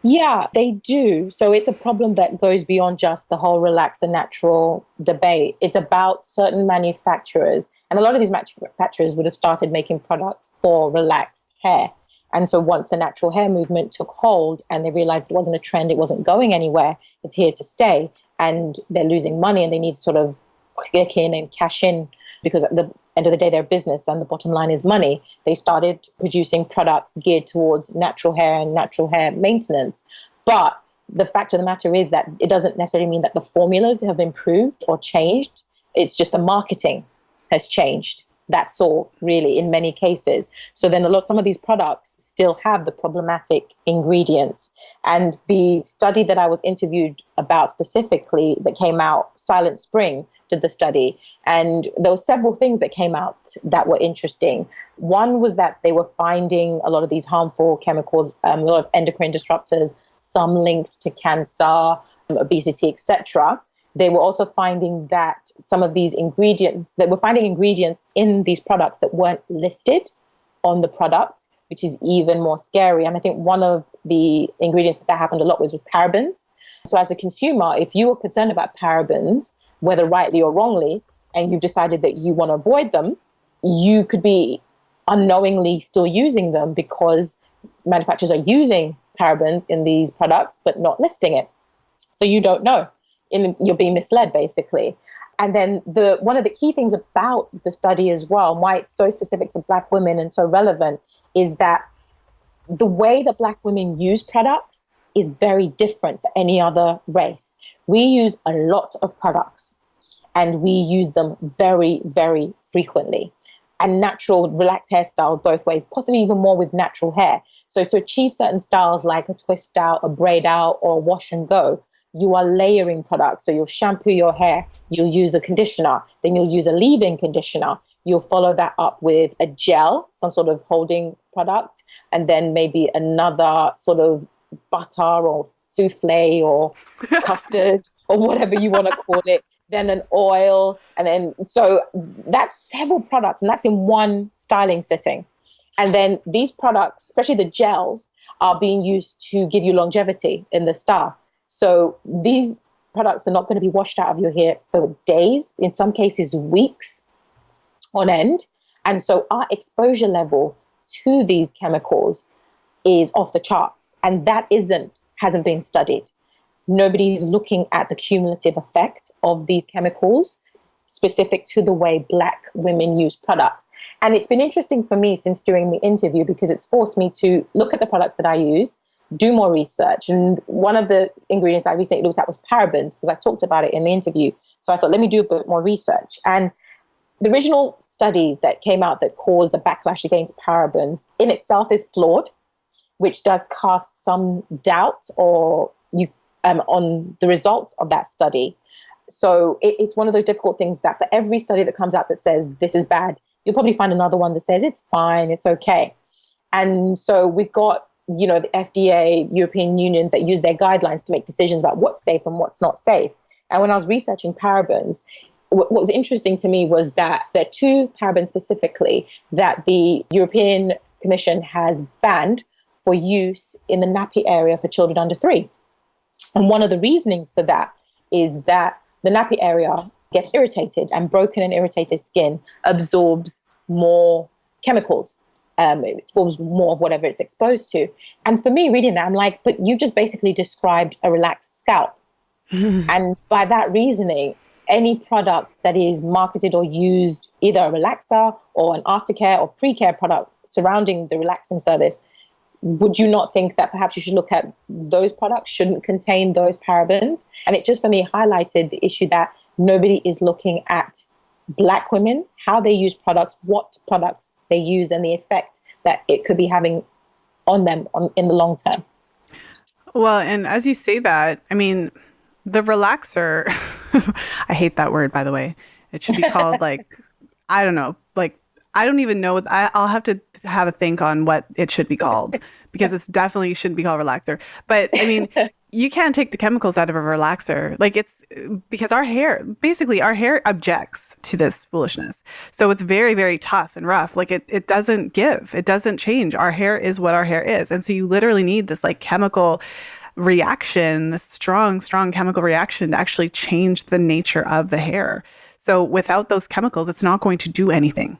Yeah, they do. So it's a problem that goes beyond just the whole relaxed and natural debate. It's about certain manufacturers. And a lot of these manufacturers would have started making products for relaxed hair. And so once the natural hair movement took hold and they realized it wasn't a trend, it wasn't going anywhere, it's here to stay, and they're losing money and they need to sort of click in and cash in because at the end of the day, they're business and the bottom line is money. They started producing products geared towards natural hair and natural hair maintenance. But the fact of the matter is that it doesn't necessarily mean that the formulas have improved or changed. It's just the marketing has changed. That's all, really, in many cases. So then some of these products still have the problematic ingredients. And the study that I was interviewed about specifically that came out, Silent Spring did the study, and there were several things that came out that were interesting. One was that they were finding a lot of these harmful chemicals, a lot of endocrine disruptors, some linked to cancer, obesity, etc. They were also finding that some of these ingredients, they were finding ingredients in these products that weren't listed on the product, which is even more scary. And I think one of the ingredients that happened a lot was with parabens. So as a consumer, if you were concerned about parabens, whether rightly or wrongly, and you've decided that you want to avoid them, you could be unknowingly still using them because manufacturers are using parabens in these products but not listing it. So you don't know. You're being misled, basically. And then one of the key things about the study as well, and why it's so specific to Black women and so relevant, is that the way that Black women use products is very different to any other race. We use a lot of products and we use them very, very frequently. And natural, relaxed hairstyle both ways, possibly even more with natural hair. So to achieve certain styles like a twist out, a braid out, or a wash and go, you are layering products. So you'll shampoo your hair, you'll use a conditioner, then you'll use a leave-in conditioner. You'll follow that up with a gel, some sort of holding product, and then maybe another sort of butter or souffle or custard or whatever you want to call it, then an oil. And then, so that's several products, and that's in one styling sitting. And then these products, especially the gels, are being used to give you longevity in the style. So these products are not going to be washed out of your hair for days, in some cases weeks on end. And so our exposure level to these chemicals is off the charts. And that hasn't been studied. Nobody's looking at the cumulative effect of these chemicals specific to the way Black women use products. And it's been interesting for me since doing the interview, because it's forced me to look at the products that I use, do more research. And one of the ingredients I recently looked at was parabens, because I talked about it in the interview. So I thought, let me do a bit more research. And the original study that came out that caused the backlash against parabens in itself is flawed, which does cast some doubt on the results of that study. So it's one of those difficult things that for every study that comes out that says this is bad, you'll probably find another one that says it's fine, it's okay. And so we've got, the FDA, European Union, that use their guidelines to make decisions about what's safe and what's not safe. And when I was researching parabens, what was interesting to me was that there are two parabens specifically that the European Commission has banned for use in the nappy area for children under 3. And one of the reasonings for that is that the nappy area gets irritated, and broken and irritated skin absorbs more chemicals. It absorbs more of whatever it's exposed to. And for me, reading that, I'm like, but you just basically described a relaxed scalp. And by that reasoning, any product that is marketed or used, either a relaxer or an aftercare or pre-care product surrounding the relaxing service, would you not think that perhaps you should look at those products shouldn't contain those parabens? And it just, for me, highlighted the issue that nobody is looking at Black women, how they use products, what products they use, and the effect that it could be having on them in the long term. Well, and as you say that, I mean, the relaxer, I hate that word, by the way. It should be called I don't know, I don't even know. I'll have to have a think on what it should be called, because it's definitely shouldn't be called relaxer. But I mean, you can't take the chemicals out of a relaxer. It's because our hair objects to this foolishness. So it's very, very tough and rough. It doesn't give, it doesn't change. Our hair is what our hair is. And so you literally need this chemical reaction, this strong chemical reaction to actually change the nature of the hair. So without those chemicals, it's not going to do anything.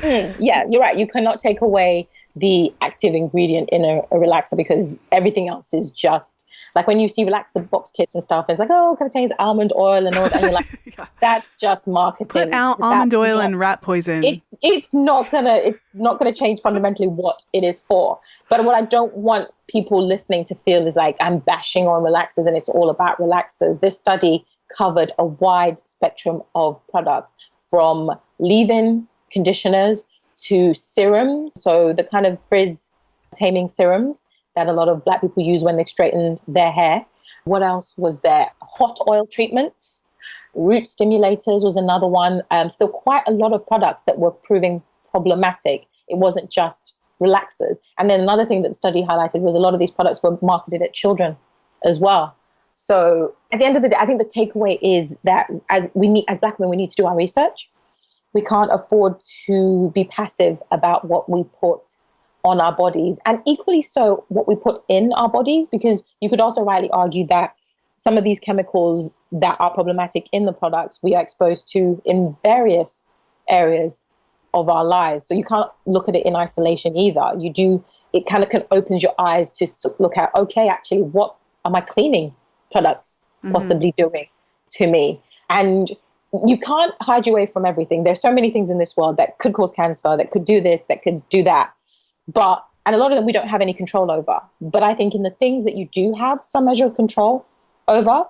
Yeah, you're right. You cannot take away the active ingredient in a relaxer, because everything else is just when you see relaxer box kits and stuff, it's it contains almond oil and all that. And you're like, yeah. That's just marketing. Put almond oil and rat poison. It's not gonna change fundamentally what it is for. But what I don't want people listening to feel is I'm bashing on relaxers and it's all about relaxers. This study covered a wide spectrum of products, from leave-in conditioners to serums, so the kind of frizz taming serums that a lot of Black people use when they straighten their hair. What else was there? Hot oil treatments, root stimulators was another one. Still quite a lot of products that were proving problematic. It wasn't just relaxers. And then another thing that the study highlighted was a lot of these products were marketed at children as well. So at the end of the day, I think the takeaway is that as Black women, we need to do our research. We can't afford to be passive about what we put on our bodies, and equally so what we put in our bodies, because you could also rightly argue that some of these chemicals that are problematic in the products we are exposed to in various areas of our lives. So you can't look at it in isolation either. It kind of can opens your eyes to look at, okay, actually, what are my cleaning products possibly doing to me? And you can't hide your way from everything. There's so many things in this world that could cause cancer, that could do this, that could do that. And a lot of them we don't have any control over. But I think in the things that you do have some measure of control over,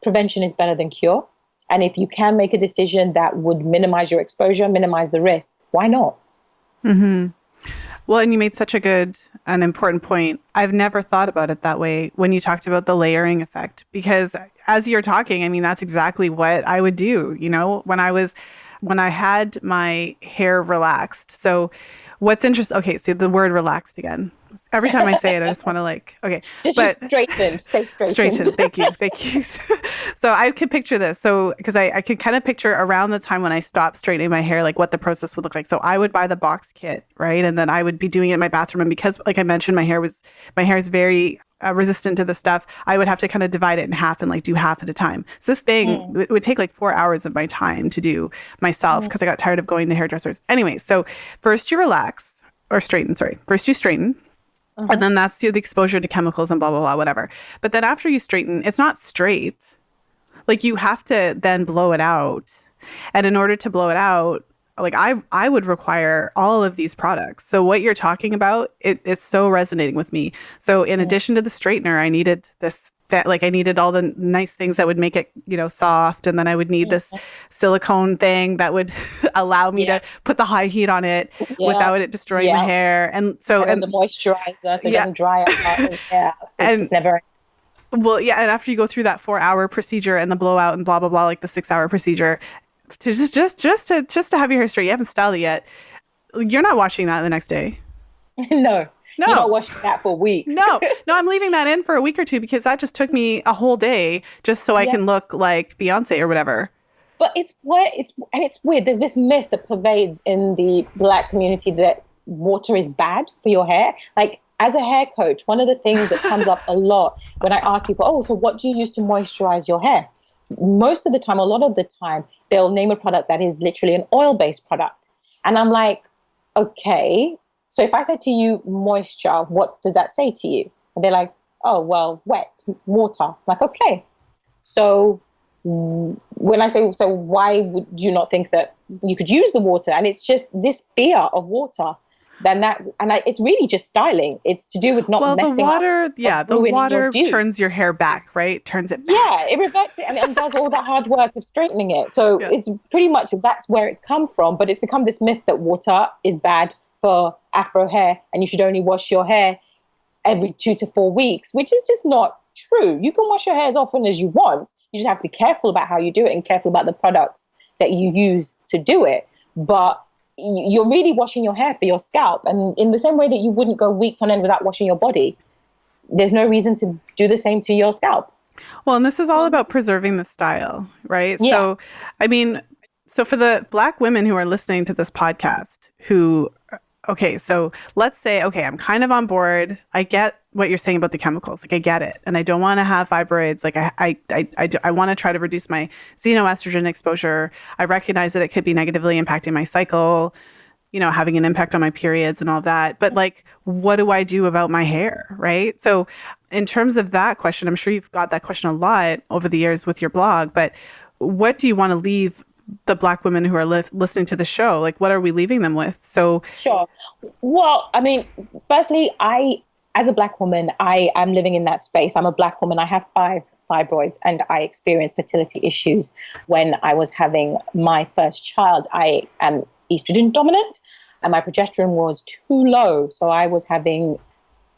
prevention is better than cure. And if you can make a decision that would minimize your exposure, minimize the risk, why not? Mm-hmm. Well, and you made such a good and important point. I've never thought about it that way when you talked about the layering effect, because as you're talking, I mean, that's exactly what I would do, when I had my hair relaxed. So what's interesting, okay, so the word relaxed again. Every time I say it, I just want to okay. Just straighten, say straighten. Thank you. So I could picture this. So, because I could kind of picture around the time when I stopped straightening my hair, like what the process would look like. So I would buy the box kit, right? And then I would be doing it in my bathroom. And because, like I mentioned, my hair is very resistant to the stuff, I would have to kind of divide it in half and do half at a time. So this thing it would take 4 hours of my time to do myself because I got tired of going to hairdressers. Anyway, so first you relax or straighten, sorry. First you straighten. And then that's the exposure to chemicals and blah, blah, blah, whatever. But then after you straighten, it's not straight. You have to then blow it out. And in order to blow it out, I would require all of these products. So what you're talking about, it's so resonating with me. So in addition to the straightener, I needed I needed all the nice things that would make it, soft. And then I would need this silicone thing that would allow me to put the high heat on it without it destroying my hair. And so, and the moisturizer, so it doesn't dry out. It's just never. Well, yeah. And after you go through that 4-hour procedure and the blowout and blah, blah, blah, the 6-hour procedure to just to have your hair straight, you haven't styled it yet. You're not washing that the next day. No. You're not washing that for weeks. No, I'm leaving that in for a week or two because that just took me a whole day just so I can look like Beyonce or whatever. But it's weird. There's this myth that pervades in the Black community that water is bad for your hair. As a hair coach, one of the things that comes up a lot when I ask people, so what do you use to moisturize your hair? Most of the time, a lot of the time, they'll name a product that is literally an oil-based product. And I'm like, okay. So if I say to you moisture, what does that say to you? And they're like, oh, well, wet, water. I'm like, okay. So when I say, so why would you not think that you could use the water? And it's just this fear of water. It's really just styling. It's to do with not messing up. The water turns your hair back, right? Turns it back. Yeah, it reverts it and does all that hard work of straightening it. So it's pretty much, that's where it's come from. But it's become this myth that water is bad for afro hair and you should only wash your hair every 2 to 4 weeks, which is just not true. You can wash your hair as often as you want. You just have to be careful about how you do it and careful about the products that you use to do it. But you're really washing your hair for your scalp. And in the same way that you wouldn't go weeks on end without washing your body, there's no reason to do the same to your scalp. Well, and this is all about preserving the style, right? Yeah. So for the Black women who are listening to this podcast so let's say, I'm kind of on board. I get what you're saying about the chemicals. I get it. And I don't want to have fibroids. I want to try to reduce my xenoestrogen exposure. I recognize that it could be negatively impacting my cycle, having an impact on my periods and all that. But what do I do about my hair, right? So in terms of that question, I'm sure you've got that question a lot over the years with your blog, but what do you want to leave the Black women who are listening to the show? What are we leaving them with? So sure. Well, firstly, as a Black woman, I am living in that space. I'm a Black woman. I have 5 fibroids and I experienced fertility issues when I was having my first child. I am estrogen dominant and my progesterone was too low. So I was having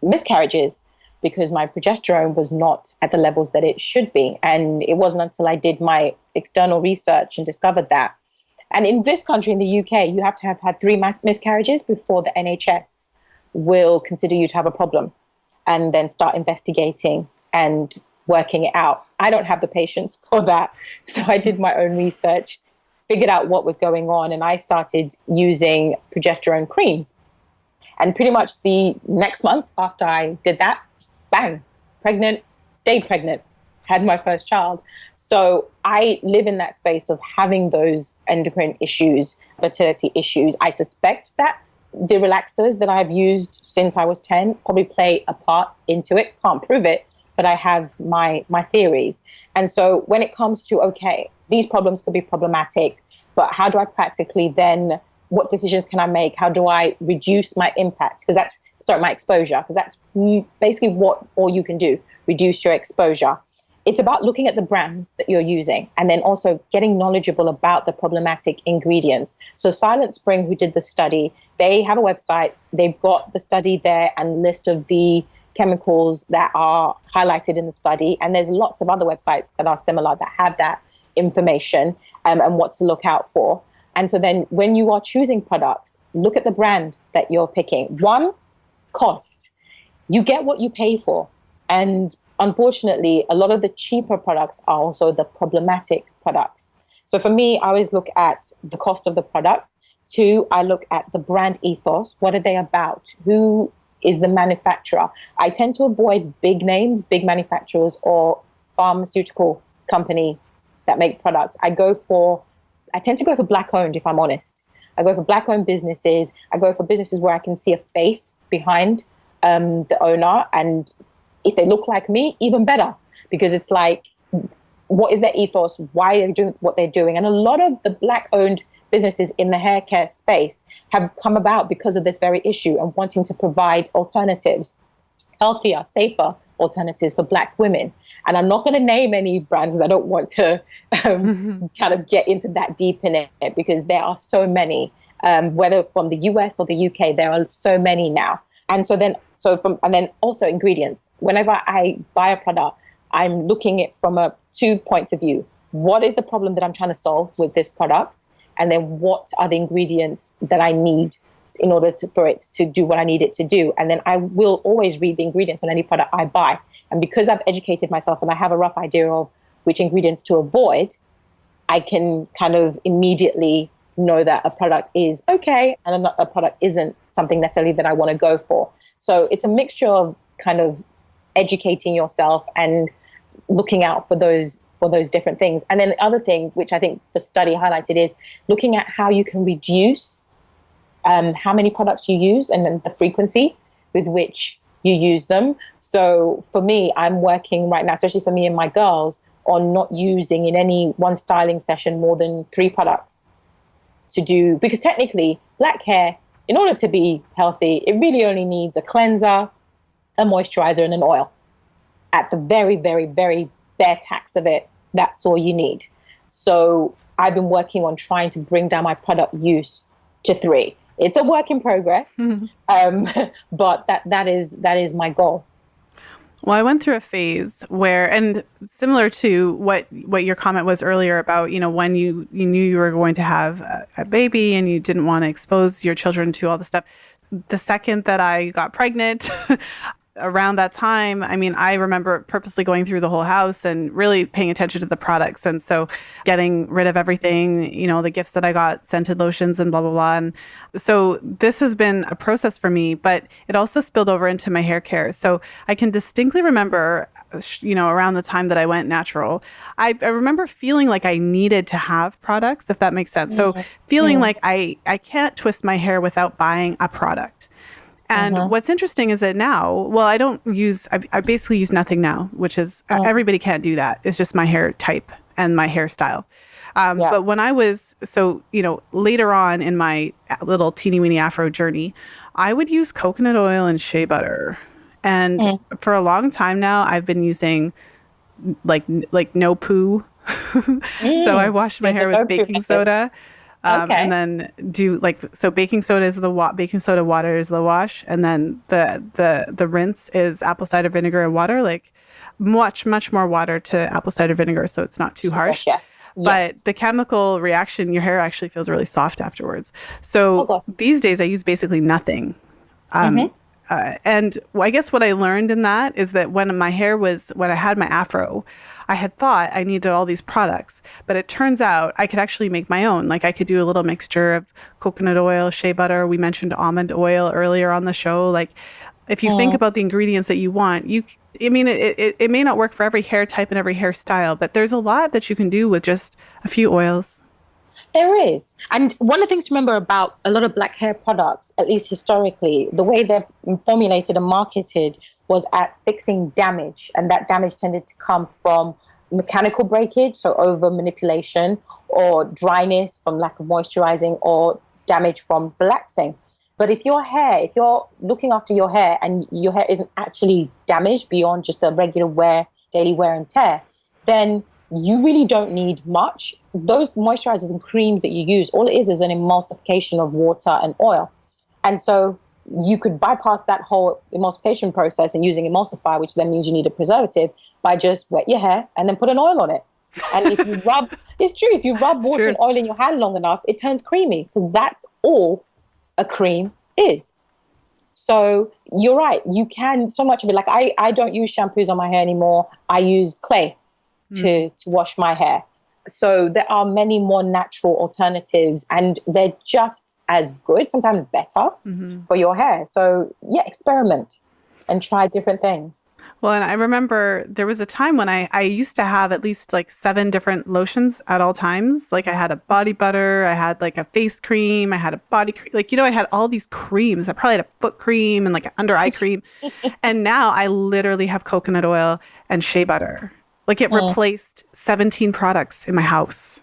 miscarriages because my progesterone was not at the levels that it should be. And it wasn't until I did my external research and discovered that. And in this country, in the UK, you have to have had 3 miscarriages before the NHS will consider you to have a problem and then start investigating and working it out. I don't have the patience for that. So I did my own research, figured out what was going on, and I started using progesterone creams. And pretty much the next month after I did that, bang, pregnant, stayed pregnant. had my first child. So I live in that space of having those endocrine issues, fertility issues. I suspect that the relaxers that I've used since I was 10 probably play a part into it. Can't prove it, but I have my theories. And so when it comes to, okay, these problems could be problematic, but how do I practically then, what decisions can I make? How do I reduce my impact? My exposure, because that's basically what all you can do, reduce your exposure. It's about looking at the brands that you're using and then also getting knowledgeable about the problematic ingredients. So Silent Spring, who did the study, they have a website. They've got the study there and list of the chemicals that are highlighted in the study. And there's lots of other websites that are similar that have that information and what to look out for. And so then when you are choosing products, look at the brand that you're picking. One, cost. You get what you pay for. And unfortunately, a lot of the cheaper products are also the problematic products. So for me, I always look at the cost of the product. Two, I look at the brand ethos. What are they about? Who is the manufacturer? I tend to avoid big names, big manufacturers, or pharmaceutical company that make products. I tend to go for Black-owned, if I'm honest. I go for Black-owned businesses. I go for businesses where I can see a face behind the owner. And if they look like me, even better. Because it's like, what is their ethos? Why are they doing what they're doing? And a lot of the Black-owned businesses in the hair care space have come about because of this very issue and wanting to provide alternatives, healthier, safer alternatives for Black women. And I'm not going to name any brands because I don't want to kind of get into that deep in it, because there are so many, whether from the US or the UK, there are so many now. And then also ingredients. Whenever I buy a product, I'm looking at it from 2 points of view. What is the problem that I'm trying to solve with this product? And then what are the ingredients that I need in order for it to do what I need it to do? And then I will always read the ingredients on any product I buy. And because I've educated myself and I have a rough idea of which ingredients to avoid, I can kind of immediately know that a product is okay and a product isn't something necessarily that I want to go for. So it's a mixture of kind of educating yourself and looking out for those different things. And then the other thing, which I think the study highlighted, is looking at how you can reduce how many products you use and then the frequency with which you use them. So for me, I'm working right now, especially for me and my girls, on not using in any one styling session more than 3 products to do, because technically Black hair, in order to be healthy, it really only needs a cleanser, a moisturizer, and an oil. At the very, very, very bare tax of it, that's all you need. So I've been working on trying to bring down my product use to 3. It's a work in progress, but that is my goal. Well, I went through a phase where, and similar to what your comment was earlier about, when you knew you were going to have a baby and you didn't want to expose your children to all the stuff. The second that I got pregnant, around that time, I remember purposely going through the whole house and really paying attention to the products. And so getting rid of everything, the gifts that I got, scented lotions and blah, blah, blah. And so this has been a process for me, but it also spilled over into my hair care. So I can distinctly remember, around the time that I went natural, I remember feeling like I needed to have products, if that makes sense. So feeling like I can't twist my hair without buying a product. And what's interesting is that now, I basically use nothing now, which is, everybody can't do that. It's just my hair type and my hairstyle. But when I was, later on in my little teeny weeny afro journey, I would use coconut oil and shea butter. And for a long time now, I've been using like no poo. So I wash my hair with baking soda. And then baking soda is baking soda water is the wash, and then the rinse is apple cider vinegar and water, like much more water to apple cider vinegar, so it's not too harsh. Yes. But the chemical reaction, your hair actually feels really soft afterwards. So these days I use basically nothing. And I guess what I learned in that is that when I had my afro, I had thought I needed all these products, but it turns out I could actually make my own. Like I could do a little mixture of coconut oil, shea butter. We mentioned almond oil earlier on the show. Like If you think about the ingredients that you want, it may not work for every hair type and every hairstyle, but there's a lot that you can do with just a few oils. There is. And one of the things to remember about a lot of black hair products, at least historically, the way they're formulated and marketed was at fixing damage. And that damage tended to come from mechanical breakage, so over manipulation, or dryness from lack of moisturizing, or damage from relaxing. But if you're looking after your hair and your hair isn't actually damaged beyond just the regular daily wear and tear, then you really don't need much. Those moisturizers and creams that you use, all it is an emulsification of water and oil. And so you could bypass that whole emulsification process and using emulsifier, which then means you need a preservative, by just wet your hair and then put an oil on it. And if you rub, it's true, if you rub water and oil in your hand long enough, it turns creamy, because that's all a cream is. So you're right. You can, so much of it, like I don't use shampoos on my hair anymore. I use clay to wash my hair. So there are many more natural alternatives, and they're just as good, sometimes better for your hair. So yeah, experiment and try different things. Well, and I remember there was a time when I used to have at least like 7 different lotions at all times. Like I had a body butter, I had like a face cream, I had a body cream. Like, I had all these creams. I probably had a foot cream and like an under eye cream. And now I literally have coconut oil and shea butter. Like it replaced 17 products in my house.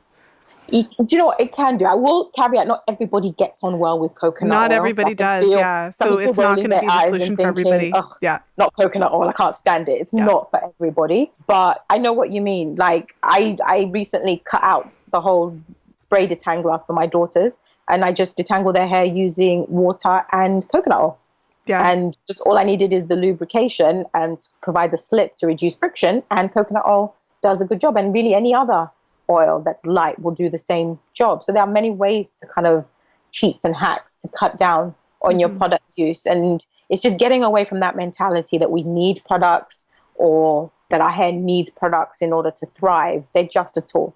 Do you know what it can do? I will caveat, not everybody gets on well with coconut oil. Not everybody does, yeah. So it's not going to be the solution for everybody. Yeah. Not coconut oil, I can't stand it. It's not for everybody. But I know what you mean. Like I recently cut out the whole spray detangler for my daughters, and I just detangle their hair using water and coconut oil. Yeah. And just all I needed is the lubrication and provide the slip to reduce friction, and coconut oil does a good job. And really any other oil that's light will do the same job. So there are many ways to kind of cheats and hacks to cut down on your product use. And it's just getting away from that mentality that we need products or that our hair needs products in order to thrive. They're just a tool.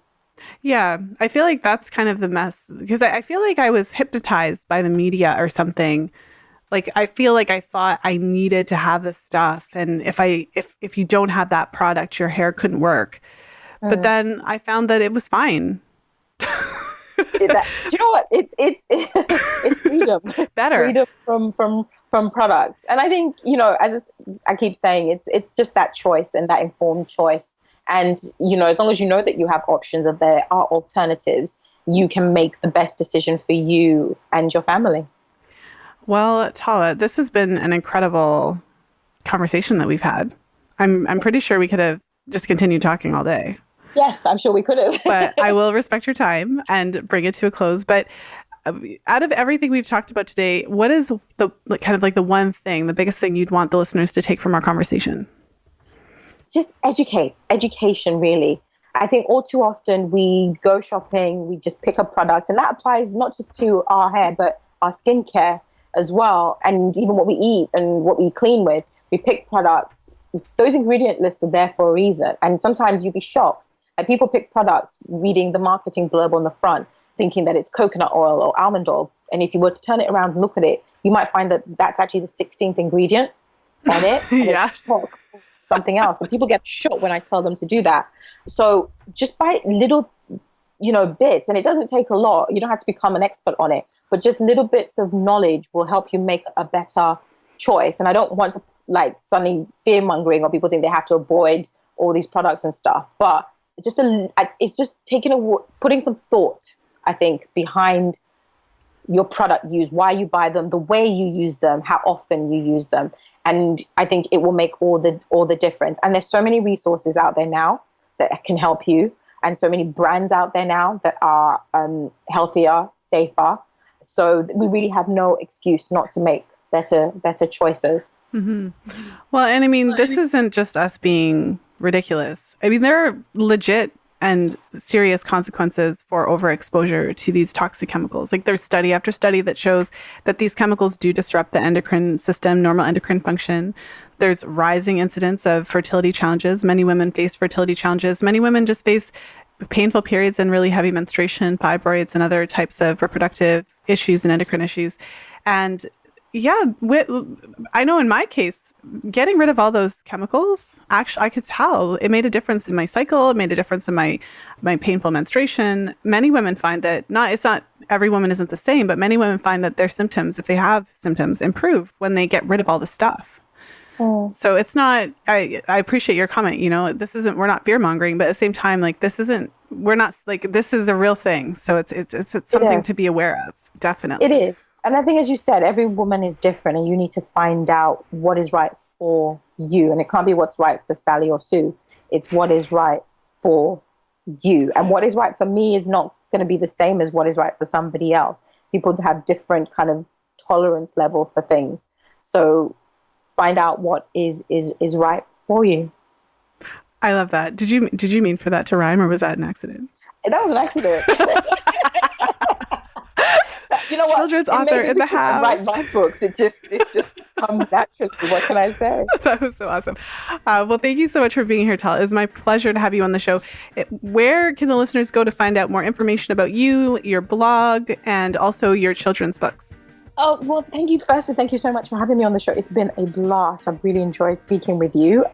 Yeah, I feel like that's kind of the mess, because I feel like I was hypnotized by the media or something. Like, I feel like I thought I needed to have this stuff. And if you don't have that product, your hair couldn't work. But then I found that it was fine. Do you know what? It's freedom. Better. Freedom from products. And I think, as I keep saying, it's just that choice and that informed choice. And, as long as you know that you have options and there are alternatives, you can make the best decision for you and your family. Well, Tola, this has been an incredible conversation that we've had. I'm pretty sure we could have just continued talking all day. Yes, I'm sure we could have. But I will respect your time and bring it to a close. But out of everything we've talked about today, what is the one thing, the biggest thing you'd want the listeners to take from our conversation? Just education, really. I think all too often we go shopping, we just pick up products, and that applies not just to our hair, but our skincare as well. And even what we eat and what we clean with, we pick products. Those ingredient lists are there for a reason. And sometimes you'd be shocked. Like, people pick products reading the marketing blurb on the front, thinking that it's coconut oil or almond oil. And if you were to turn it around and look at it, you might find that that's actually the 16th ingredient on it. Yeah. It's something else. And people get shocked when I tell them to do that. So just by little, bits, and it doesn't take a lot. You don't have to become an expert on it, but just little bits of knowledge will help you make a better choice. And I don't want to suddenly fear mongering, or people think they have to avoid all these products and stuff. But it's just putting some thought, I think, behind your product use, why you buy them, the way you use them, how often you use them. And I think it will make all the difference. And there's so many resources out there now that can help you, and so many brands out there now that are healthier, safer. So we really have no excuse not to make better choices. Mm-hmm. Well, and I mean, this isn't just us being ridiculous. I mean, there are legit and serious consequences for overexposure to these toxic chemicals. Like, there's study after study that shows that these chemicals do disrupt the endocrine system, normal endocrine function. There's rising incidence of fertility challenges. Many women face fertility challenges. Many women just face painful periods and really heavy menstruation, fibroids, and other types of reproductive issues and endocrine issues. And Yeah, I know in my case, getting rid of all those chemicals, actually, I could tell it made a difference in my cycle. It made a difference in my painful menstruation. Many women find that it's not every woman isn't the same, but many women find that their symptoms, if they have symptoms, improve when they get rid of all the stuff. Mm. So it's not, I appreciate your comment, we're not fear mongering, but at the same time, like this is a real thing. So it's something to be aware of. Definitely. It is. And I think, as you said, every woman is different and you need to find out what is right for you. And it can't be what's right for Sally or Sue. It's what is right for you. And what is right for me is not going to be the same as what is right for somebody else. People have different kind of tolerance level for things. So find out what is right for you. I love that. Did you mean for that to rhyme, or was that an accident? That was an accident. You know what? Children's author in the house. Write my books. It just comes naturally. What can I say? That was so awesome. Well, thank you so much for being here, Tola. It was my pleasure to have you on the show. Where can the listeners go to find out more information about you, your blog, and also your children's books? Oh, well, thank you first, and thank you so much for having me on the show. It's been a blast. I've really enjoyed speaking with you.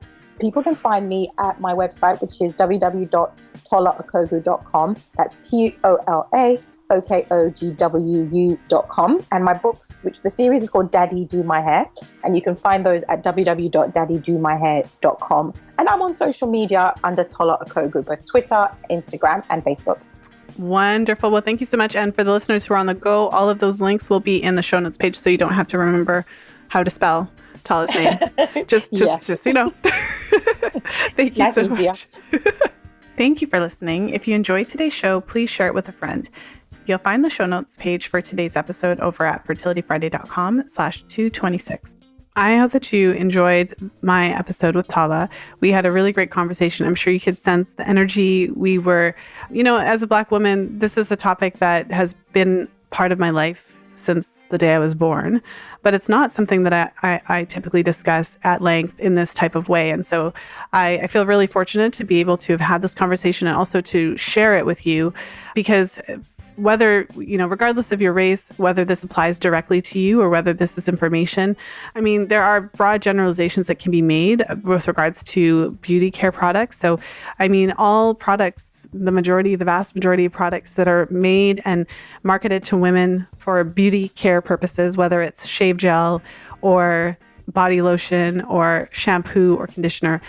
People can find me at my website, which is www.tolaokogwu.com. That's TOLAOKOGWU.com. And my books, which the series is called Daddy Do My Hair. And you can find those at www.daddydomyhair.com. And I'm on social media under Tola Okogwu, both Twitter, Instagram, and Facebook. Wonderful. Well, thank you so much. And for the listeners who are on the go, all of those links will be in the show notes page, so you don't have to remember how to spell Tola's name. Just you know. Thank you so much. Thank you for listening. If you enjoyed today's show, please share it with a friend. You'll find the show notes page for today's episode over at fertilityfriday.com/226. I hope that you enjoyed my episode with Tola. We had a really great conversation. I'm sure you could sense the energy. We were, as a Black woman, this is a topic that has been part of my life since the day I was born, but it's not something that I typically discuss at length in this type of way. And so I feel really fortunate to be able to have had this conversation and also to share it with you, because whether, regardless of your race, whether this applies directly to you or whether this is information, there are broad generalizations that can be made with regards to beauty care products. So, all products, the vast majority of products that are made and marketed to women for beauty care purposes, whether it's shave gel or body lotion or shampoo or conditioner,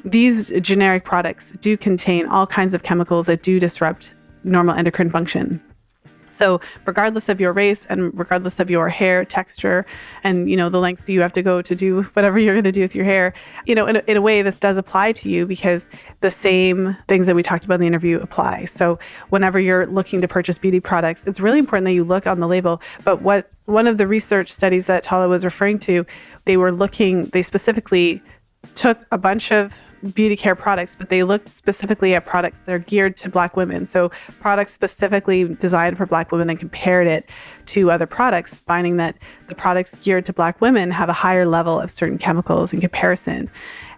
these generic products do contain all kinds of chemicals that do disrupt normal endocrine function. So regardless of your race and regardless of your hair texture and, the length you have to go to do whatever you're going to do with your hair, in a way this does apply to you, because the same things that we talked about in the interview apply. So whenever you're looking to purchase beauty products, it's really important that you look on the label. But one of the research studies that Tola was referring to, they specifically took a bunch of beauty care products, but they looked specifically at products that are geared to Black women. So products specifically designed for Black women, and compared it to other products, finding that the products geared to Black women have a higher level of certain chemicals in comparison.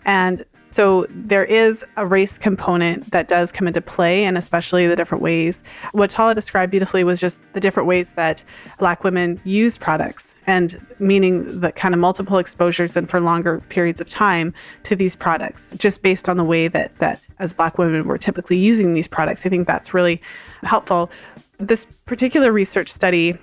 And so there is a race component that does come into play, and especially the different ways. What Tola described beautifully was just the different ways that Black women use products, and meaning the kind of multiple exposures and for longer periods of time to these products, just based on the way that as Black women we're typically using these products. I think that's really helpful. This particular research study,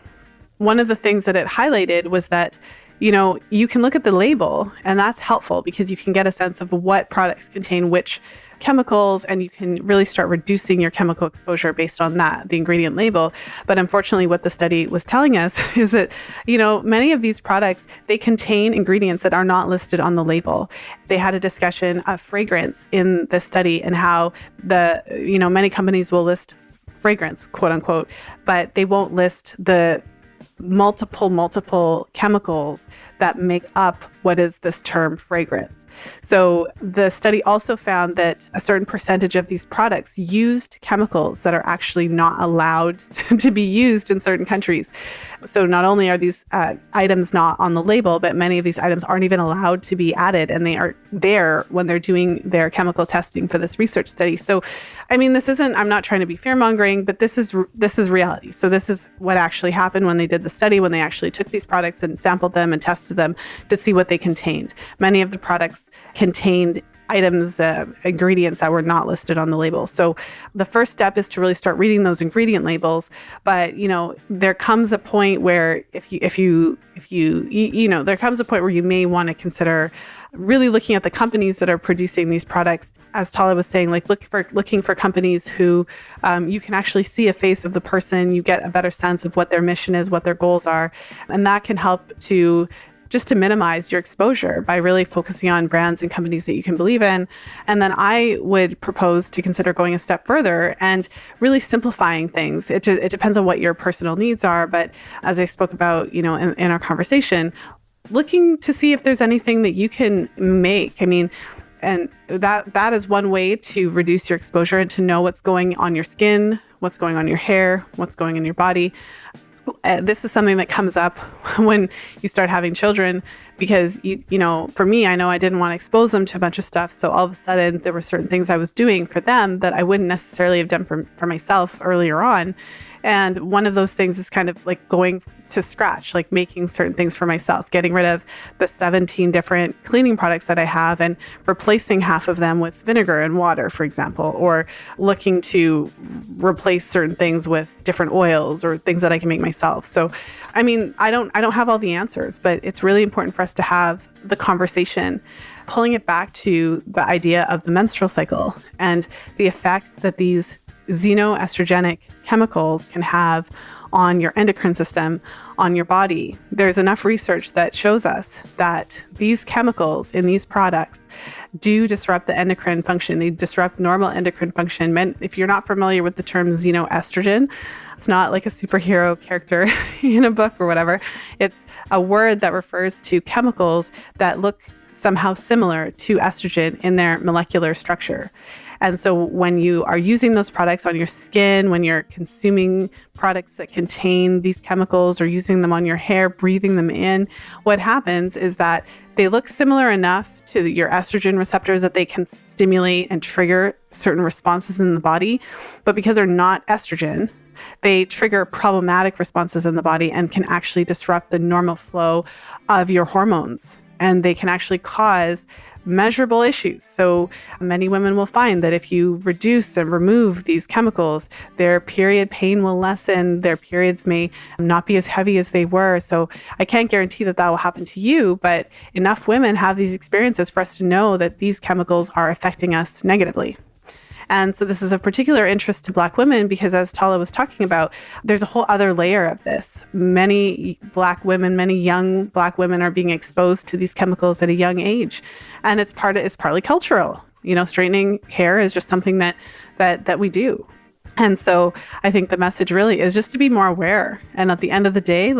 one of the things that it highlighted was that you can look at the label, and that's helpful because you can get a sense of what products contain which chemicals, and you can really start reducing your chemical exposure based on that, the ingredient label. But unfortunately, what the study was telling us is that, many of these products, they contain ingredients that are not listed on the label. They had a discussion of fragrance in the study and how many companies will list fragrance, quote unquote, but they won't list the multiple chemicals that make up what is this term fragrance. So the study also found that a certain percentage of these products used chemicals that are actually not allowed to be used in certain countries. So not only are these items not on the label, but many of these items aren't even allowed to be added, and they are there when they're doing their chemical testing for this research study. So, I mean, I'm not trying to be fear-mongering, but this is reality. So this is what actually happened when they did the study, when they actually took these products and sampled them and tested them to see what they contained. Many of the products contained items, ingredients that were not listed on the label. So the first step is to really start reading those ingredient labels. But, there comes a point where there comes a point where you may want to consider really looking at the companies that are producing these products. As Tola was saying, looking for companies who you can actually see a face of the person, you get a better sense of what their mission is, what their goals are. And that can help to minimize your exposure by really focusing on brands and companies that you can believe in. And then I would propose to consider going a step further and really simplifying things. It depends on what your personal needs are. But as I spoke about, in our conversation, looking to see if there's anything that you can make. I mean, and that is one way to reduce your exposure and to know what's going on your skin, what's going on your hair, what's going in your body. This is something that comes up when you start having children, because, for me, I know I didn't want to expose them to a bunch of stuff. So all of a sudden there were certain things I was doing for them that I wouldn't necessarily have done for myself earlier on. And one of those things is kind of like going to scratch, like making certain things for myself, getting rid of the 17 different cleaning products that I have and replacing half of them with vinegar and water, for example, or looking to replace certain things with different oils or things that I can make myself. So, I mean, I don't have all the answers, but it's really important for us to have the conversation, pulling it back to the idea of the menstrual cycle and the effect that these xenoestrogenic chemicals can have on your endocrine system, on your body. There's enough research that shows us that these chemicals in these products do disrupt the endocrine function. They disrupt normal endocrine function. If you're not familiar with the term xenoestrogen, it's not like a superhero character in a book or whatever. It's a word that refers to chemicals that look somehow similar to estrogen in their molecular structure. And so when you are using those products on your skin, when you're consuming products that contain these chemicals or using them on your hair, breathing them in, what happens is that they look similar enough to your estrogen receptors that they can stimulate and trigger certain responses in the body. But because they're not estrogen, they trigger problematic responses in the body and can actually disrupt the normal flow of your hormones. And they can actually cause measurable issues. So many women will find that if you reduce and remove these chemicals, their period pain will lessen, their periods may not be as heavy as they were. So I can't guarantee that will happen to you, but enough women have these experiences for us to know that these chemicals are affecting us negatively. And so this is of particular interest to Black women because, as Tola was talking about, there's a whole other layer of this. Many Black women, many young Black women are being exposed to these chemicals at a young age. And it's partly cultural. Straightening hair is just something that we do. And so I think the message really is just to be more aware. And at the end of the day,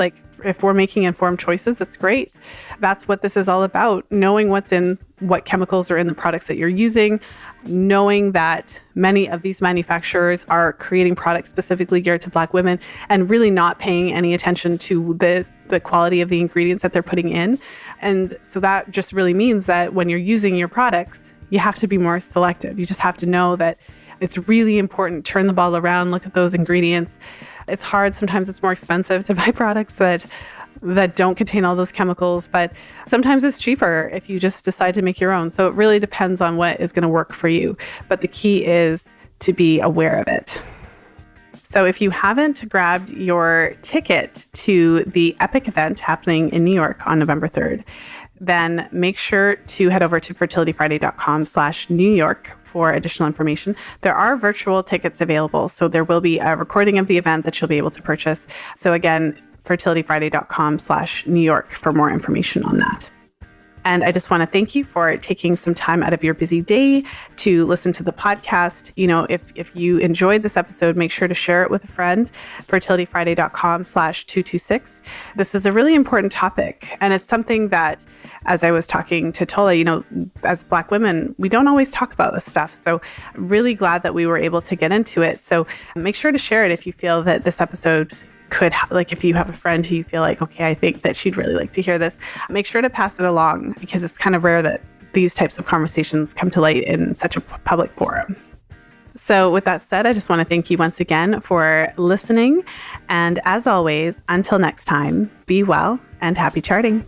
if we're making informed choices, it's great. That's what this is all about. Knowing what chemicals are in the products that you're using, knowing that many of these manufacturers are creating products specifically geared to Black women and really not paying any attention to the quality of the ingredients that they're putting in. And so that just really means that when you're using your products, you have to be more selective. You just have to know that it's really important. Turn the ball around, look at those ingredients. It's hard. Sometimes it's more expensive to buy products that don't contain all those chemicals, but sometimes it's cheaper if you just decide to make your own. So it really depends on what is going to work for you. But the key is to be aware of it. So if you haven't grabbed your ticket to the EPIC event happening in New York on November 3rd, then make sure to head over to fertilityfriday.com/New York for additional information. There are virtual tickets available, so there will be a recording of the event that you'll be able to purchase. So again, fertilityfriday.com/New York for more information on that. And I just want to thank you for taking some time out of your busy day to listen to the podcast. If you enjoyed this episode, make sure to share it with a friend. fertilityfriday.com/226. This is a really important topic. And it's something that, as I was talking to Tola, as Black women, we don't always talk about this stuff. So I'm really glad that we were able to get into it. So make sure to share it if you feel that this episode could, if you have a friend who you feel like, okay, I think that she'd really like to hear this, make sure to pass it along, because it's kind of rare that these types of conversations come to light in such a public forum. So with that said, I just want to thank you once again for listening. And as always, until next time, be well and happy charting.